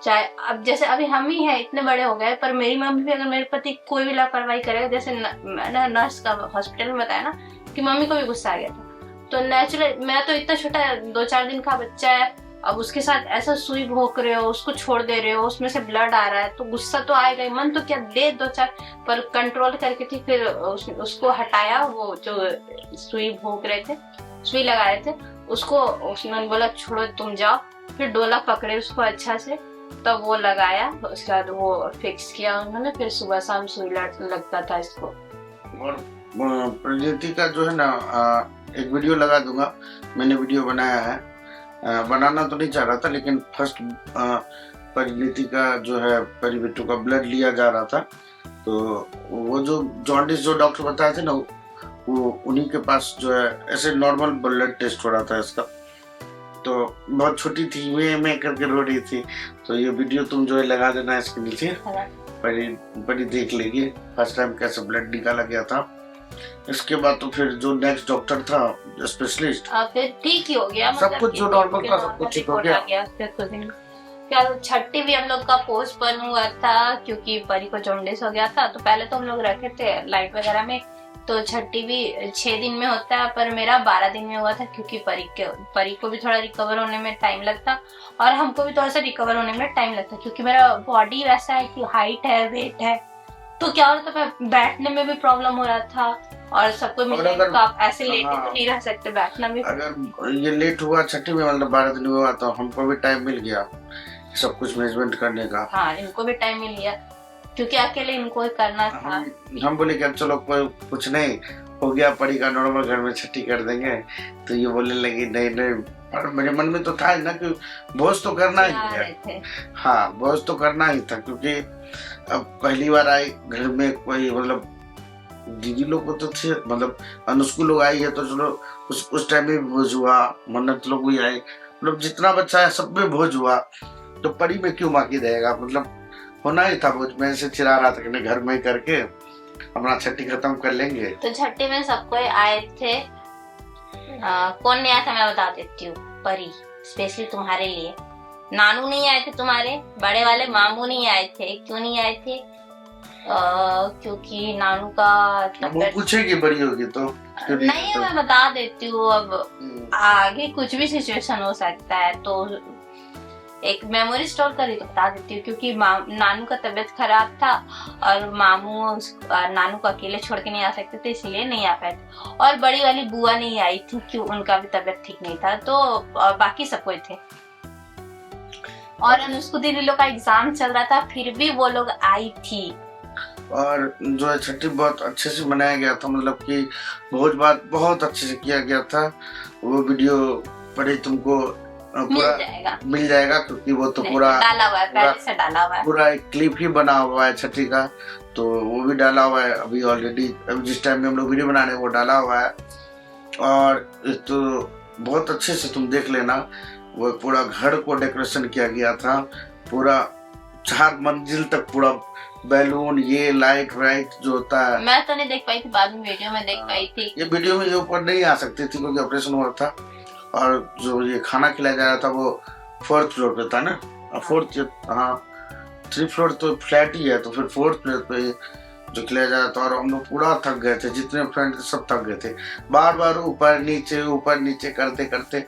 चाहे अब जैसे अभी हम ही हैं इतने बड़े हो गए, पर मेरी मम्मी भी अगर मेरे प्रति कोई भी लापरवाही करेगा, जैसे मैंने नर्स का हॉस्पिटल में बताया ना कि मम्मी को भी गुस्सा आ गया था, तो नेचुरल, मेरा तो इतना छोटा 2-4 दिन का बच्चा है, अब उसके साथ ऐसा सुई भोंक रहे हो, उसको छोड़ दे रहे हो, उसमें से ब्लड आ रहा है, तो गुस्सा तो आएगा ही, मन तो क्या दे 2-4, पर कंट्रोल करके थी, फिर उसको हटाया, वो जो सुई भोंक रहे थे, सुई लगा रहे थे उसको, उसने बोला छोड़ो तुम जाओ, फिर डोला पकड़े उसको अच्छा से, तब वो लगाया, उसके बाद वो फिक्स किया उन्होंने, फिर सुबह शाम सुई लगता था इसको। और प्रगति का जो है ना एक वीडियो लगा दूंगा, मैंने वीडियो बनाया है, बनाना तो नहीं चाह रहा था, लेकिन फर्स्ट परिणति का जो है परिबिट्टू का ब्लड लिया जा रहा था, तो वो जो जॉन्डिस जो डॉक्टर बताए थे ना, वो उन्हीं के पास जो है ऐसे नॉर्मल ब्लड टेस्ट हो रहा था इसका, तो बहुत छोटी थी, मैं करके रो रही थी, तो ये वीडियो तुम जो है लगा देना इसके नीचे, बड़ी देख लेगी फर्स्ट टाइम कैसे ब्लड निकाला गया था। इसके बाद तो फिर जो नेक्स्ट डॉक्टर था स्पेशलिस्ट, फिर ठीक ही हो गया, सब कुछ जो नॉर्मल था सब कुछ ठीक हो गया। क्या छठी भी हम लोग का पोस्टपोन हुआ था क्योंकि परी को जॉन्डिस हो गया था, तो पहले तो हम लोग रखे थे लाइट वगैरह में, तो छठी भी 6 दिन में होता है, पर मेरा 12 दिन में हुआ था, क्योंकि परी को भी थोड़ा रिकवर होने में टाइम लगता और हमको भी थोड़ा सा रिकवर होने में टाइम लगता, क्योंकि मेरा बॉडी वैसा है कि हाइट है, वेट है, तो क्या हो रहा था, मैं बैठने में भी प्रॉब्लम हो रहा था, और सबको मिले तो आप ऐसे लेटे तो नहीं रह सकते, बैठना भी। अगर ये लेट हुआ छठी में, मतलब 12 दिन हुआ, तो हमको भी टाइम मिल गया सब कुछ मैनेजमेंट करने का। हाँ, इनको भी टाइम मिल गया, क्योंकि अकेले इनको ही करना था। हम बोले कि चलो कोई कुछ नहीं हो गया, परी का नॉर्मल घर में छठी कर देंगे, तो ये बोलने लगी नहीं, पर मेरे मन में तो था ना कि भोज तो करना ही है, हाँ भोज तो करना ही था, क्योंकि अब पहली बार आई घर में कोई, मतलब दीदी लोग को तो थे, मतलब अनुष्का लोग आई है तो चलो उस टाइम में भोज हुआ, मन्नत लोग भी आए, मतलब जितना बच्चा है सब में भोज हुआ, तो परी में क्यों बाकी रहेगा, मतलब होना ही था भोज। मैं ऐसे चिरा रहा था कि घर में ही करके अपना छठी खत्म कर लेंगे। तो छठी में सबको आए थे। कौन नहीं आया था मैं बता देती हूँ। परी स्पेशली तुम्हारे लिए। नानू नहीं आए थे तुम्हारे, बड़े वाले मामू नहीं आए थे। क्यों नहीं आए थे? क्योंकि नानू का वो पूछेगी बड़ी होगी तो नहीं, मैं बता देती हूँ। अब आगे कुछ भी सिचुएशन हो सकता है, तो एक मेमोरी स्टोर करी तो बता देती हूँ। क्योंकि नानू का तबीयत खराब था और मामू नानू को अकेले छोड़ के नहीं आ सकते थे, इसलिए नहीं आ पाए थे। और बड़ी वाली बुआ नहीं आई थी, क्यों, उनका भी तबीयत ठीक नहीं था। तो बाकी सब कोई थे। और अनुष्का दीदी लोग का एग्जाम चल रहा था, फिर भी वो लोग आई थी। और जो है छठी बहुत अच्छे से मनाया गया था, मतलब कि भोज भात बहुत अच्छे से किया गया था। वो वीडियो पड़े तुमको मिल जाएगा क्योंकि वो तो पूरा डाला हुआ है, पहले से डाला हुआ है, पूरा एक क्लिप ही बना हुआ है छठी का, तो वो भी डाला हुआ है अभी ऑलरेडी। अभी जिस टाइम में हम लोग वीडियो बना रहे हैं वो डाला हुआ है। और तो बहुत अच्छे से तुम देख लेना, वो पूरा घर को डेकोरेशन किया गया था, पूरा 4 मंजिल तक पूरा बैलून, ये लाइट जो होता है। मैं तो नहीं देख पाई थी, बाद में वीडियो में देख पाई थी। ये वीडियो में ये ऊपर नहीं आ सकती थी क्योंकि ऑपरेशन हुआ था। और जो ये खाना खिलाया जा रहा था वो 4th फ्लोर पे था ना, 3 फ्लोर तो फ्लैट ही है, तो फिर 4th फ्लोर पे जो खिलाया जा रहा था। और हम लोग पूरा थक गए थे, जितने फ्रेंड थे सब थक गए थे, बार बार ऊपर नीचे करते करते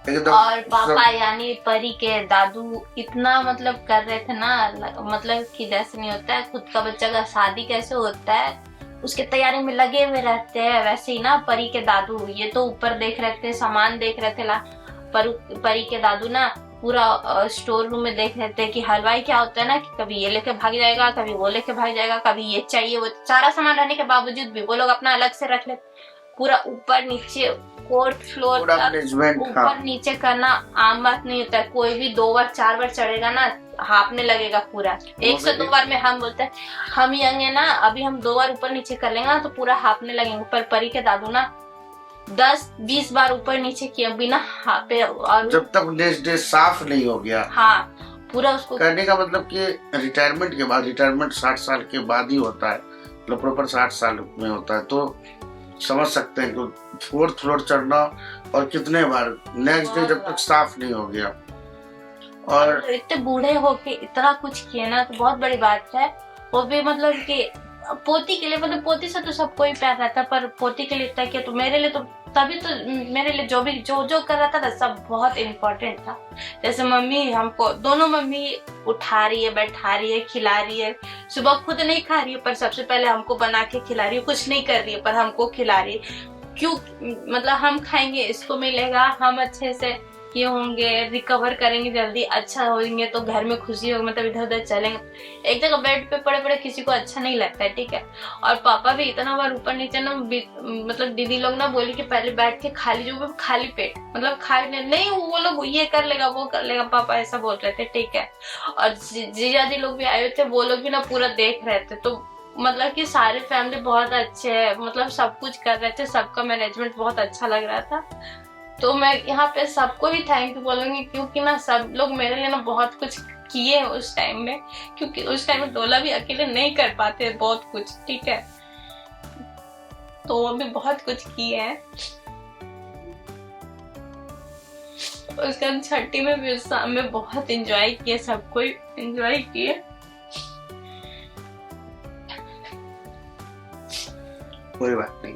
एकदम। और पापा यानी परी के दादू इतना मतलब कर रहे थे ना, मतलब कि जैसे नहीं होता है खुद का बच्चा का शादी कैसे होता है उसके तैयारी में लगे हुए रहते हैं, वैसे ही ना परी के दादू ये तो ऊपर देख रहे थे, सामान देख रहे थे। परी के दादू ना पूरा स्टोर रूम में देख रहे थे कि हलवाई क्या होता है ना कि कभी ये लेके भाग जाएगा, कभी वो लेके भाग जाएगा, कभी ये चाहिए वो। सारा सामान रहने के बावजूद भी वो लोग अपना अलग से रख लेते। पूरा ऊपर नीचे 4th फ्लोर ऊपर नीचे करना आम बात नहीं होता है। कोई भी 2 बार 4 बार चढ़ेगा ना हाफने लगेगा पूरा। 1 से 2 बार में हम बोलते हैं हम यंग है ना, अभी हम 2 बार ऊपर नीचे कर लेंगे ना तो पूरा हाफने लगेंगे। पर परी के दादू ना 10-20 बार ऊपर नीचे किए बिना हाफे, और जब तक नेक्स्ट डे साफ नहीं हो गया। हाँ, पूरा उसको करने का मतलब कि रिटायरमेंट के बाद, रिटायरमेंट 60 साल के बाद ही होता है, मतलब प्रॉपर 60 साल में होता है, तो समझ सकते हैं कि 4th फ्लोर चढ़ना और कितने बार नेक्स्ट डे जब तक साफ नहीं हो गया। और इतने बूढ़े होके इतना कुछ किए ना तो बहुत बड़ी बात है। वो भी मतलब कि पोती के लिए, मतलब पोती से तो सबको ही प्यार रहता है, पर पोती के लिए इतना किया तो मेरे लिए तो तभी तो मेरे लिए जो भी जो कर रहा था ना सब बहुत इम्पोर्टेंट था। जैसे मम्मी हमको, दोनों मम्मी उठा रही है, बैठा रही है, खिला रही है। सुबह खुद नहीं खा रही है पर सबसे पहले हमको बना के खिला रही है। कुछ नहीं कर रही है पर हमको खिला रही है। क्यों? मतलब हम खाएंगे, इसको मिलेगा, हम अच्छे से ये होंगे, रिकवर करेंगे, जल्दी अच्छा होंगे तो घर में खुशी होगी, मतलब इधर उधर चलेंगे। एक जगह बेड पे पड़े पड़े किसी को अच्छा नहीं लगता है, ठीक है। और पापा भी इतना बार ऊपर नीचे ना, मतलब दीदी लोग ना बोली कि पहले बैठ के खा लीजिए, वो खाली पेट, मतलब खाली नहीं, वो लोग ये कर लेगा वो कर लेगा, पापा ऐसा बोल रहे थे, ठीक है। और जीजा जी लोग भी आए थे, वो लोग भी ना पूरा देख रहे थे। तो मतलब कि सारे फैमिली बहुत अच्छे है, मतलब सब कुछ कर रहे थे, सबका मैनेजमेंट बहुत अच्छा लग रहा था। तो मैं यहाँ पे सबको ही थैंक यू बोलूंगी क्योंकि ना सब लोग मेरे लिए ना बहुत कुछ किए उस टाइम में, क्योंकि उस टाइम में डोला भी अकेले नहीं कर पाते बहुत कुछ, ठीक है। तो वो भी बहुत कुछ किए हैं। उसके बाद छठी में भी उस शाम में बहुत एंजॉय किए, सब कोई एंजॉय किए। कोई बात नहीं,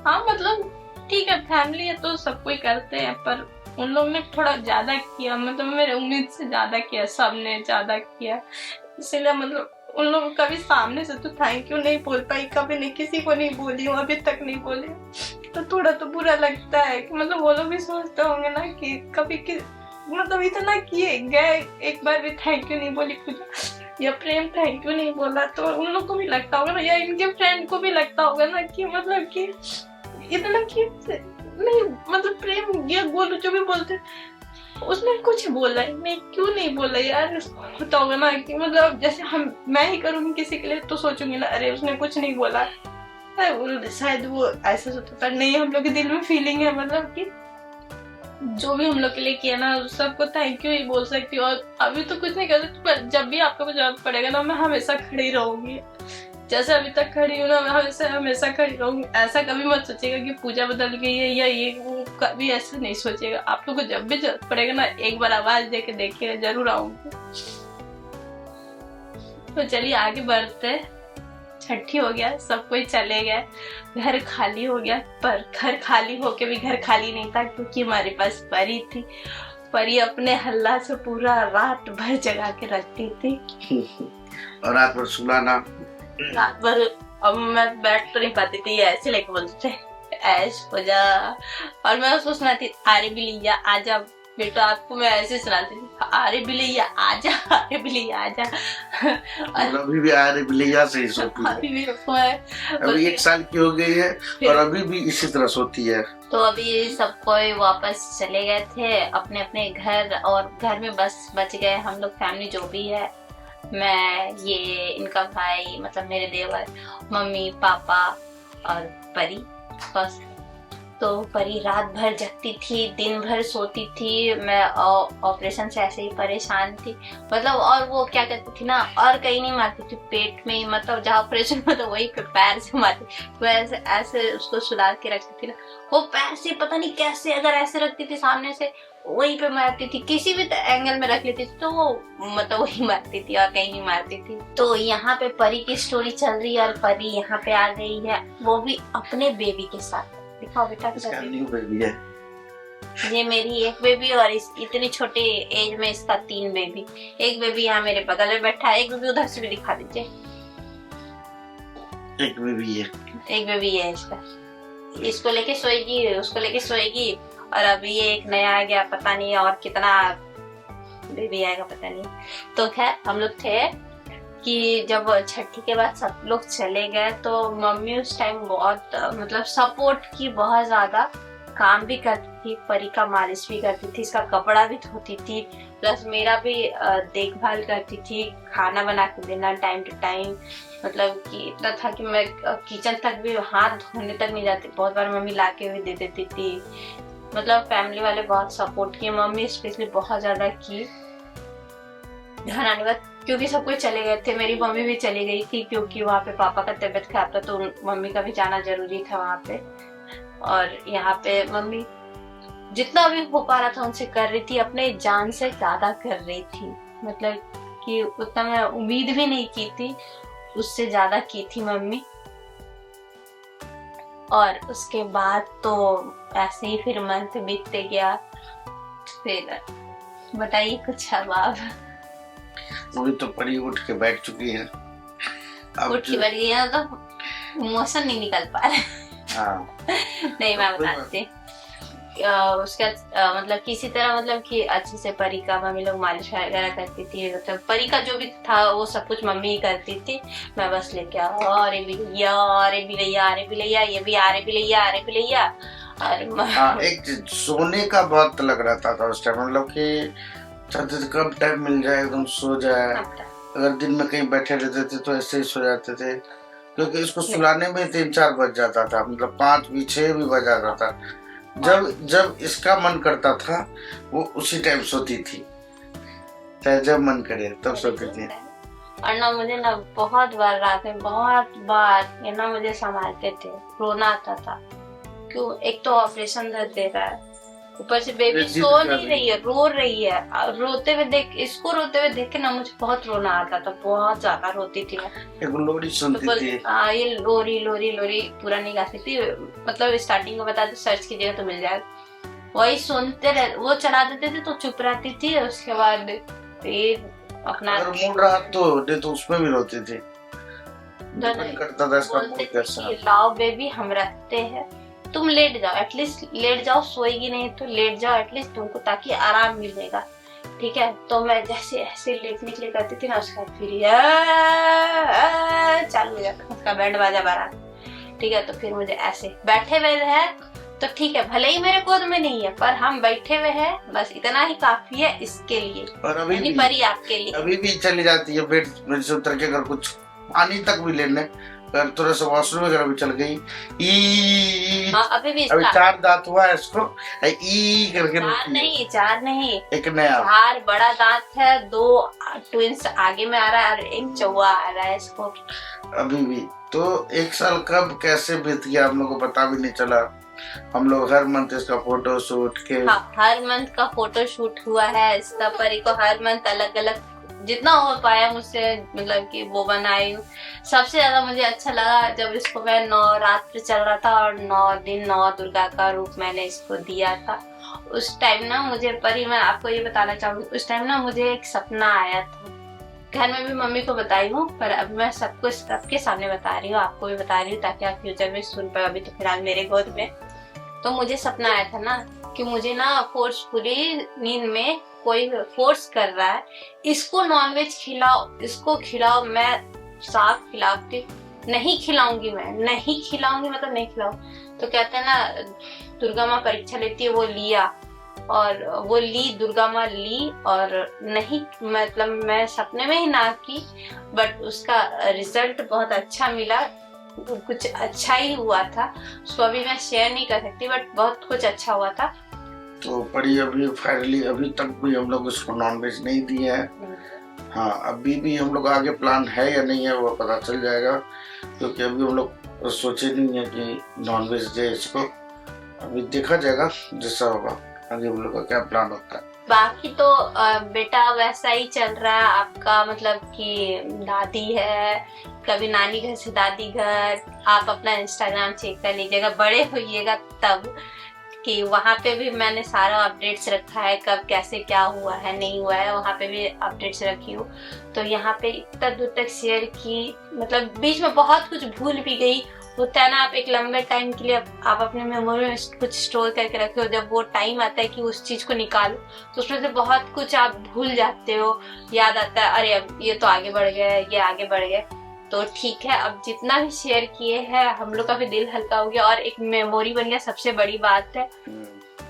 हाँ मतलब ठीक है, फैमिली है तो सब कोई करते हैं, पर उन लोग ने थोड़ा ज्यादा किया, मतलब मेरे उम्मीद से ज्यादा किया, सबने ज्यादा किया। इसलिए मतलब उन लोगों का भी सामने से तो थैंक यू नहीं बोल पाई, कभी नहीं, किसी को नहीं बोली हूँ, अभी तक नहीं बोली। तो थोड़ा तो बुरा लगता है कि मतलब वो लोग भी सोचते होंगे ना कि कभी मतलब इतना किए गए, एक बार भी थैंक यू नहीं बोली पूजा या प्रेम थैंक यू नहीं बोला, तो उन लोग को भी लगता होगा ना, या इनके फ्रेंड को भी लगता होगा ना कि मतलब कि इतना कि नहीं, मतलब प्रेम या गोलू जो भी बोलते उसने कुछ बोला ही नहीं, क्यों नहीं बोला यार। होता होगा ना कि मतलब जैसे मैं ही करूंगी किसी के लिए तो सोचूंगी ना, अरे उसने कुछ नहीं बोला, शायद वो ऐसा सोचता पर नहीं, हम लोग के दिल में फीलिंग है, मतलब कि जो भी हम लोग के लिए किया ना सबको थैंक यू ही बोल सकती हूँ। और अभी तो कुछ नहीं कर सकती, पर जब भी आपको कुछ जरूरत पड़ेगा ना मैं हमेशा खड़ी रहूंगी, जैसे अभी तक खड़ी हूँ ना मैं हमेशा खड़ी रहूंगी। ऐसा कभी मत सोचिएगा कि पूजा बदल गई है या ये वो, कभी ऐसा नहीं सोचिएगा। आप लोग को जब भी जरूरत पड़ेगा ना एक बार आवाज दे के देखिएगा, जरूर आऊंगी। तो चलिए आगे बढ़ते। छठी हो गया, सब कोई चले गए, घर खाली हो गया। पर घर खाली होके भी घर खाली नहीं था, क्योंकि हमारे पास परी थी। परी अपने हल्ला से पूरा रात भर जगा के रखती थी और रात भर सुलाना, रात भर। अब मैं बैठ तो नहीं पाती थी, ऐसे लेके बोलते थे ऐश हो जा, और मैं उसको सुनाती अरे बिलिया आजा बेटा। आपको मैं ऐसे सुनाती थी अरे बिलिया आजा, अरे बिलिया आजा। और अभी भी अरे बिलिया से ही सोती है। अभी भी है, अभी 1 साल की हो गई है और अभी भी इसी तरह सोती है। तो अभी सब कोई वापस चले गए थे अपने अपने घर, और घर में बस बच गए हम लोग फैमिली जो भी है, मैं, ये इनका भाई मतलब मेरे देवर, मम्मी पापा और परी बस। तो परी रात भर जगती थी, दिन भर सोती थी। मैं ऑपरेशन से ऐसे ही परेशान थी, मतलब। और वो क्या करती थी ना, और कहीं नहीं मारती थी, पेट में ही, मतलब जहाँ ऑपरेशन में तो वही पे पैर से मारती। वो ऐसे ऐसे उसको सुला के रखती थी ना, वो पैर से पता नहीं कैसे, अगर ऐसे रखती थी सामने से वहीं पे मारती थी, किसी भी एंगल में रख लेती थी तो वो मतलब वही मारती थी और कहीं नहीं मारती थी। तो यहाँ पे परी की स्टोरी चल रही है और परी यहाँ पे आ गई है, वो भी अपने बेबी के साथ। दिखाओ बेटा, इसका न्यू बेबी है। ये मेरी एक बेबी, और इस इतनी छोटे एज में इसका 3 बेबी। एक बेबी यहाँ मेरे बगल में बैठा है, एक बेबी उधर से भी दिखा दीजिए। एक बेबी है, एक बेबी है इसका, इसको लेके सोएगी, उसको लेके सोएगी। और अभी ये एक नया आ गया, पता नहीं और कितना बेबी आएगा पता नहीं। तो खैर हम लोग थे कि जब छठी के बाद सब लोग चले गए तो मम्मी उस टाइम बहुत मतलब सपोर्ट की, बहुत ज्यादा काम भी करती थी, परी का मालिश भी करती थी, इसका कपड़ा भी धोती थी, प्लस मेरा भी देखभाल करती थी, खाना बना के देना टाइम टू टाइम। मतलब कि इतना था कि मैं किचन तक भी हाथ धोने तक नहीं जाती, बहुत बार मम्मी ला के भी दे देती थी। मतलब फैमिली वाले बहुत सपोर्ट किए, मम्मी स्पेशली बहुत ज्यादा की। घर आने बाद क्योंकि सब कोई चले गए थे, मेरी मम्मी भी चली गई थी क्योंकि वहाँ पे पापा का तबीयत खराब था, तो मम्मी का भी जाना जरूरी था वहाँ पे। और यहाँ पे मम्मी जितना भी हो पा रहा था उनसे कर रही थी, अपने जान से ज्यादा कर रही थी। मतलब कि उतना मैं उम्मीद भी नहीं की थी, उससे ज्यादा की थी मम्मी। और उसके बाद तो ऐसे ही फिर मंथ बीतते गया। फिर बताइए कुछ अब आप। अभी तो परी उठ के बैठ चुकी है, उठ के बैठ गई है, तो इमोशन नहीं निकल पा रहा। हाँ। नहीं मैं बताती उसका मतलब किसी तरह, मतलब कि अच्छे से परी का मम्मी लोग मालिश वगैरह करती थी, मतलब परी का जो भी था वो सब कुछ मम्मी ही करती थी। मैं बस लेके अरे बिलैया, अरे बिलैया, अरे बिलैया, ये भी अरे बिलैया, अरे बिलैया। और एक सोने का बहुत लग रहा था उस टाइम, मतलब कि चाहते थे कब टाइम मिल जाए एकदम सो जाए। अगर दिन में कहीं बैठे रहते थे तो ऐसे ही सो जाते थे, क्योंकि इसको सुलाने में 3-4 बज जाता था, मतलब 5 भी 6 भी बज जाता था। जब इसका मन करता था वो उसी टाइम सोती थी, चाहे जब मन करे तब सोती थी। और ना मुझे ना बहुत बार रात में, बहुत बार ये ना मुझे संभालते थे, रोना आता था। क्यों, एक तो ऑपरेशन दर्द दे रहा है, ऊपर से बेबी सो नहीं रही है, रो रही है। रोते हुए देख, इसको रोते हुए देख के ना मुझे बहुत रोना आता था, बहुत ज्यादा रोती थी मैं। एक लोरी सुनती थी। ये लोरी लोरी लोरी पूरा नहीं गा सकती, मतलब स्टार्टिंग को बता दो, सर्च कीजिएगा तो मिल जाएगा। वही सुनते रह, वो चला देते थे तो चुप रहती थी, उसके बाद फिर अपना मूड रहा तो उसमें भी रोती थी। करता था इसका मूड कैसा। लाओ बेबी हम रखते हैं, तुम लेट जाओ, एटलीस्ट लेट जाओ, सोएगी नहीं तो लेट जाओ एटलीस्ट तुमको, ताकि आराम मिलेगा, ठीक है। तो मैं जैसे ऐसे लेटने के लिए करती थी ना, उसका फिर चालू हो जाता उसका बैंड बाजा बारात, ठीक है। तो फिर मुझे ऐसे बैठे हुए है तो ठीक है, भले ही मेरे गोद में नहीं है पर हम बैठे हुए हैं, बस इतना ही काफी है इसके लिए। और अभी भी परी आपके लिए अभी भी चली जाती है बेड से उतर के, अगर कुछ पानी तक भी लेने अगर थोड़ा सा वॉशरूम वगैरह भी चल गई ई हाँ, अभी अभी 4 दांत हुआ है इसको ई करके चार नहीं एक नया 4 बड़ा दांत है, 2 ट्विंस आगे में आ रहा है और एक चौवा आ रहा है इसको अभी भी। तो 1 साल कब कैसे बीत गया हम लोग को पता भी नहीं चला। हम लोग हर मंथ इसका फोटो शूट के हर मंथ का फोटो शूट हुआ है इसका, परी को हर मंथ अलग अलग जितना हो पाया मुझसे मतलब कि वो बनाई हूँ। सबसे ज्यादा मुझे अच्छा लगा जब इसको मैं नवरात्र चल रहा था और 9 दिन 9 दुर्गा का रूप मैंने इसको दिया था। उस टाइम ना मुझे परी, मैं आपको ये बताना चाहूंगी, उस टाइम ना मुझे एक सपना आया था। घर में भी मम्मी को बताई हूँ पर अब मैं सबको सबके सामने बता रही हूँ, आपको भी बता रही हूँ ताकि आप फ्यूचर में सुन पाए। अभी तो फिलहाल मेरे गोद में। तो मुझे सपना आया था ना कि मुझे ना फोर्सफुली नींद में कोई फोर्स कर रहा है, इसको नॉनवेज खिलाओ, इसको खिलाओ। मैं साफ खिलाती नहीं खिलाऊंगी, मैं नहीं खिलाऊंगी मतलब नहीं खिलाऊं। तो कहते हैं ना दुर्गा माँ परीक्षा लेती है, वो लिया और वो ली, दुर्गा माँ ली और नहीं मतलब मैं सपने में ही ना की बट उसका रिजल्ट बहुत अच्छा मिला, कुछ अच्छा ही हुआ था। उसको अभी मैं शेयर नहीं कर सकती बट बहुत कुछ अच्छा हुआ था। तो परी अभी फाइनली अभी तक भी हम लोग उसको नॉनवेज नहीं दिए है। हाँ, अभी भी हम लोग आगे प्लान है या नहीं है वो पता चल जाएगा, क्योंकि अभी हम लोग सोचे नहीं है कि नॉनवेज दे इसको। अभी देखा जाएगा जैसा होगा आगे हम लोग का क्या प्लान होता है। बाकी तो बेटा वैसा ही चल रहा है आपका, मतलब कि दादी है, कभी नानी घर से दादी घर। आप अपना इंस्टाग्राम चेक कर लीजिएगा, बड़े होइएगा तब कि वहाँ पे भी मैंने सारा अपडेट्स रखा है, कब कैसे क्या हुआ है नहीं हुआ है, वहाँ पे भी अपडेट्स रखी हूँ। तो यहाँ पे इतना दूर तक शेयर की, मतलब बीच में बहुत कुछ भूल भी गई। होता है ना, आप एक लंबे टाइम के लिए आप अपने मेमोरी में कुछ स्टोर करके रखे हो, जब वो टाइम आता है कि उस चीज को निकालो तो उसमें से बहुत कुछ आप भूल जाते हो। याद आता है अरे अब ये तो आगे बढ़ गया, ये आगे बढ़ गया। तो ठीक है, अब जितना भी शेयर किए हैं हम लोग का भी दिल हल्का हो गया और एक मेमोरी बन गया, सबसे बड़ी बात है।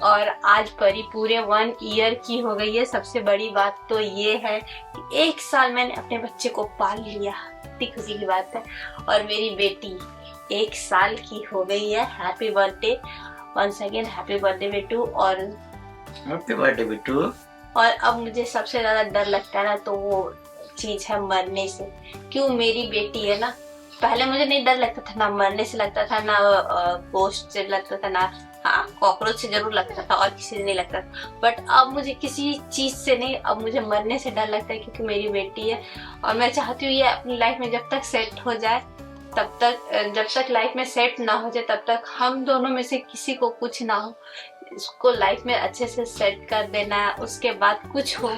और आज परी पूरे 1 ईयर की हो गई है। सबसे बड़ी बात तो ये है कि 1 साल मैंने अपने बच्चे को पाल लिया, इतनी खुशी की बात है। और मेरी बेटी 1 साल की हो गई है। Happy birthday once again, happy birthday बेटू। और हैप्पी बर्थडे बेटू। और अब मुझे सबसे ज्यादा डर लगता है ना तो वो चीज है मरने से। क्यों, मेरी बेटी है ना, पहले मुझे नहीं डर लगता था, ना मरने से लगता था, ना गोश्त से लगता था, ना हाँ कॉकरोच से जरूर लगता था और किसी से नहीं लगता था। बट अब मुझे किसी चीज से नहीं, अब मुझे मरने से डर लगता है क्योंकि मेरी बेटी है। और मैं चाहती हूँ ये अपनी लाइफ में जब तक सेट हो जाए तब तक, जब तक लाइफ में सेट ना हो जाए तब तक हम दोनों में से किसी को कुछ ना हो, इसको लाइफ में अच्छे से सेट कर देना है। उसके बाद कुछ हो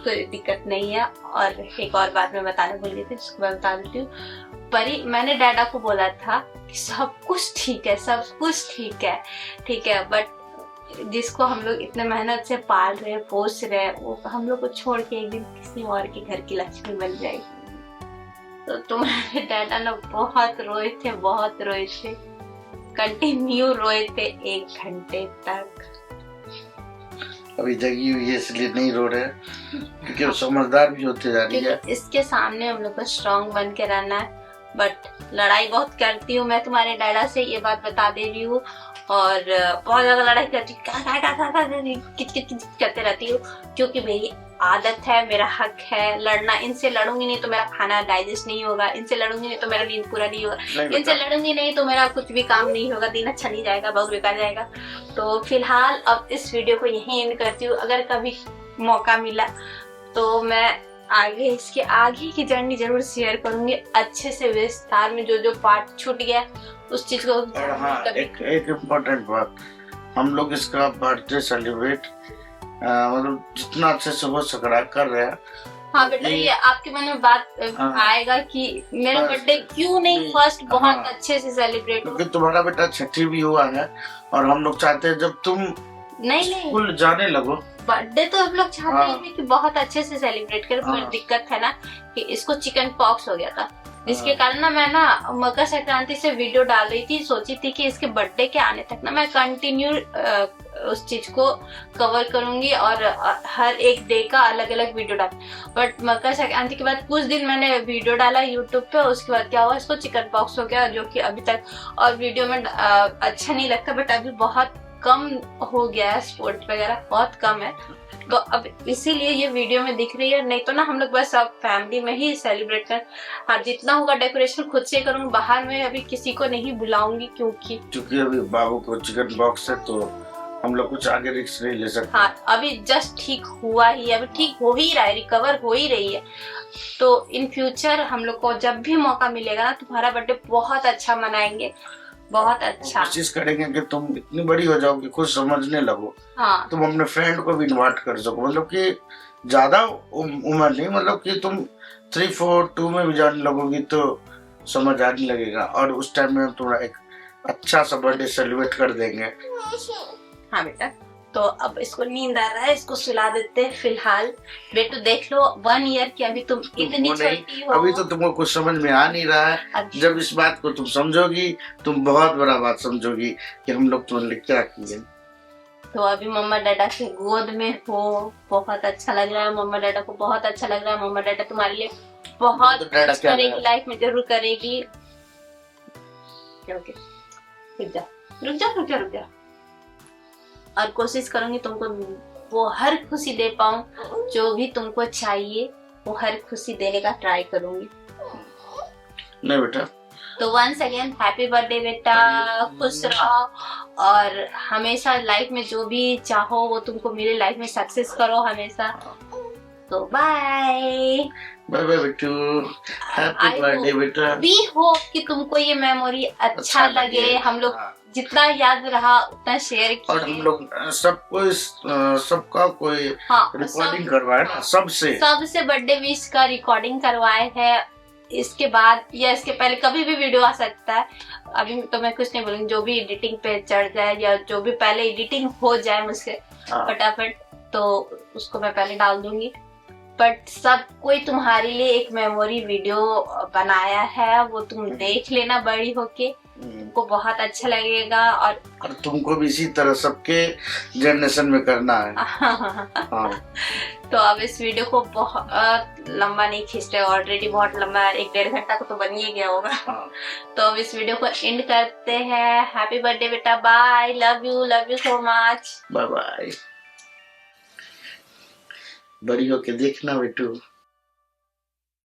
कोई दिक्कत नहीं है। और एक और बात मैं बताने भूल गई थी, जिसको मैं बता देती हूँ। परी, मैंने डैडा को बोला था कि सब कुछ ठीक है, सब कुछ ठीक है बट जिसको हम लोग इतने मेहनत से पाल रहे पोस रहे वो हम लोग को छोड़ के एक दिन किसी और के घर की लक्ष्मी बन जाएगी। तो तुम्हारे डैडा ना बहुत रोए थे, कंटिन्यू रोए थे 1 घंटे तक। अभी जगी हुई है इसलिए नहीं रो रहे क्योंकि अब समझदार भी होते जा रही है। इसके सामने हम लोग को स्ट्रॉन्ग बन के रहना है। बट लड़ाई बहुत करती हूँ मैं तुम्हारे डैडा से, ये बात बता दे रही हूँ। और बहुत ज्यादा लड़ाई करती हूँ, किच करते रहती हूँ क्योंकि मेरी आदत है, मेरा हक है लड़ना। इनसे लड़ूंगी नहीं तो मेरा खाना डाइजेस्ट नहीं होगा, इनसे लड़ूंगी नहीं तो मेरा नींद पूरा नहीं होगा, इनसे लड़ूंगी नहीं तो मेरा कुछ भी काम नहीं होगा, दिन अच्छा नहीं जाएगा, बहुत बेकार जाएगा। तो फिलहाल अब इस वीडियो को यहीं एंड करती हूँ। अगर कभी मौका मिला तो मैं आगे इसके आगे की जर्नी जरूर शेयर करूंगी अच्छे से विस्तार में, जो पार्ट छूट गया उस चीज को। और हाँ, एक इम्पोर्टेंट बात, हम लोग इसका बर्थडे सेलिब्रेट मतलब जितना अच्छे से हो सक रहा कर रहे हैं। हाँ बेटा, ये आपके मन में बात आएगा कि मेरा बर्थडे क्यों नहीं फर्स्ट बहुत अच्छे से सेलिब्रेट हो, क्योंकि तुम्हारा बेटा 6ठी भी हुआ है और हम लोग चाहते हैं जब तुम नहीं स्कूल जाने लगो बर्थडे तो हम लोग चाहते हैं कि बहुत अच्छे से सेलिब्रेट करें। पर दिक्कत है ना कि इसको चिकन पॉक्स हो गया था, जिसके कारण ना मैं ना मकर संक्रांति से वीडियो डाल रही थी, सोची थी कि इसके बर्थडे के आने तक ना मैं कंटिन्यू उस चीज को कवर करूंगी और हर एक डे का अलग अलग वीडियो डाल। बट मकर संक्रांति के बाद कुछ दिन मैंने वीडियो डाला यूट्यूब पे, उसके बाद क्या हुआ, इसको चिकन पॉक्स हो गया, जो कि अभी तक और वीडियो में अच्छा नहीं लगता। बट अभी बहुत कम हो गया है, स्पोर्ट वगैरह बहुत कम है, तो अब इसीलिए ये वीडियो में दिख रही है। नहीं तो ना हम लोग बस अब फैमिली में ही सेलिब्रेट कर, हाँ जितना होगा डेकोरेशन खुद से करूँगी, बाहर में अभी किसी को नहीं बुलाऊंगी क्योंकि अभी बाबू को चिकन बॉक्स है तो हम लोग कुछ आगे रिस्क नहीं ले सकते। हाँ अभी जस्ट ठीक हुआ ही, अभी ठीक हो ही रहा है, रिकवर हो ही रही है। तो इन फ्यूचर हम लोग को जब भी मौका मिलेगा ना, तुम्हारा बर्थडे बहुत अच्छा मनाएंगे, बहुत अच्छा कोशिश करेंगे कि तुम इतनी बड़ी हो जाओ कि खुद समझने लगो। हाँ तुम अपने फ्रेंड को भी इनवाइट कर सको, मतलब कि ज्यादा उम्र नहीं, मतलब कि तुम 3, 4, 2 में भी जाने लगोगी तो समझ आने लगेगा, और उस टाइम में तुम्हारा एक अच्छा सा बर्थडे सेलिब्रेट कर देंगे। हाँ बेटा, तो अब इसको नींद आ रहा है, इसको सुला देते हैं फिलहाल। बेटू देख लो 1 ईयर की अभी तुम इतनी छोटी हो, अभी तो तुमको कुछ समझ में आ नहीं रहा है। अच्छा। जब इस बात को तुम समझोगी, तुम बहुत बड़ा बात समझोगी कि हम लोग तुम्हारे लिए क्या किए। तो अभी मम्मा डैडा के गोद में हो, बहुत अच्छा लग रहा है, मम्मा डैडा को बहुत अच्छा लग रहा है। मम्मा डैडा तुम्हारे लिए बहुत तो डैडा कुछ क्या करेगी, लाइफ में जरूर करेगी। ओके रुक जा और कोशिश करूंगी तुमको वो हर खुशी दे पाऊं, जो भी तुमको चाहिए वो हर खुशी देने का ट्राई करूंगी। नहीं बेटा, तो वंस अगेन हैप्पी बर्थडे बेटा, खुश रहो और हमेशा लाइफ में जो भी चाहो वो तुमको मिले, लाइफ में सक्सेस करो हमेशा। तो बाय बाय बाय बेटू, हैप्पी बर्थडे बेटा। भी हो कि तुमको ये मेमोरी अच्छा लगे, हम लोग जितना याद रहा उतना शेयर किया, और हम लोग सबका कोई रिकॉर्डिंग करवाए ना, सबसे बर्थडे विश का रिकॉर्डिंग करवाए हैं। इसके बाद या इसके पहले कभी भी वीडियो आ सकता है, अभी तो मैं कुछ नहीं बोलूंगी, जो भी एडिटिंग पे चढ़ जाए या जो भी पहले एडिटिंग हो जाए मुझसे फटाफट, तो उसको मैं पहले डाल दूंगी। बट सब कोई तुम्हारे लिए एक मेमोरी वीडियो बनाया है, वो तुम देख लेना बड़ी होके, तुमको बहुत अच्छा लगेगा। और तुमको भी इसी तरह सबके जनरेशन में करना है। हाँ। तो अब इस वीडियो को बहुत लंबा नहीं खींचते, ऑलरेडी बहुत लंबा 1-1.5 घंटा को तो बन ही गया होगा। तो अब इस वीडियो को एंड करते हैं। हैप्पी बर्थडे बेटा, bye, love you so much, bye bye. बड़ी होके देखना बेटू।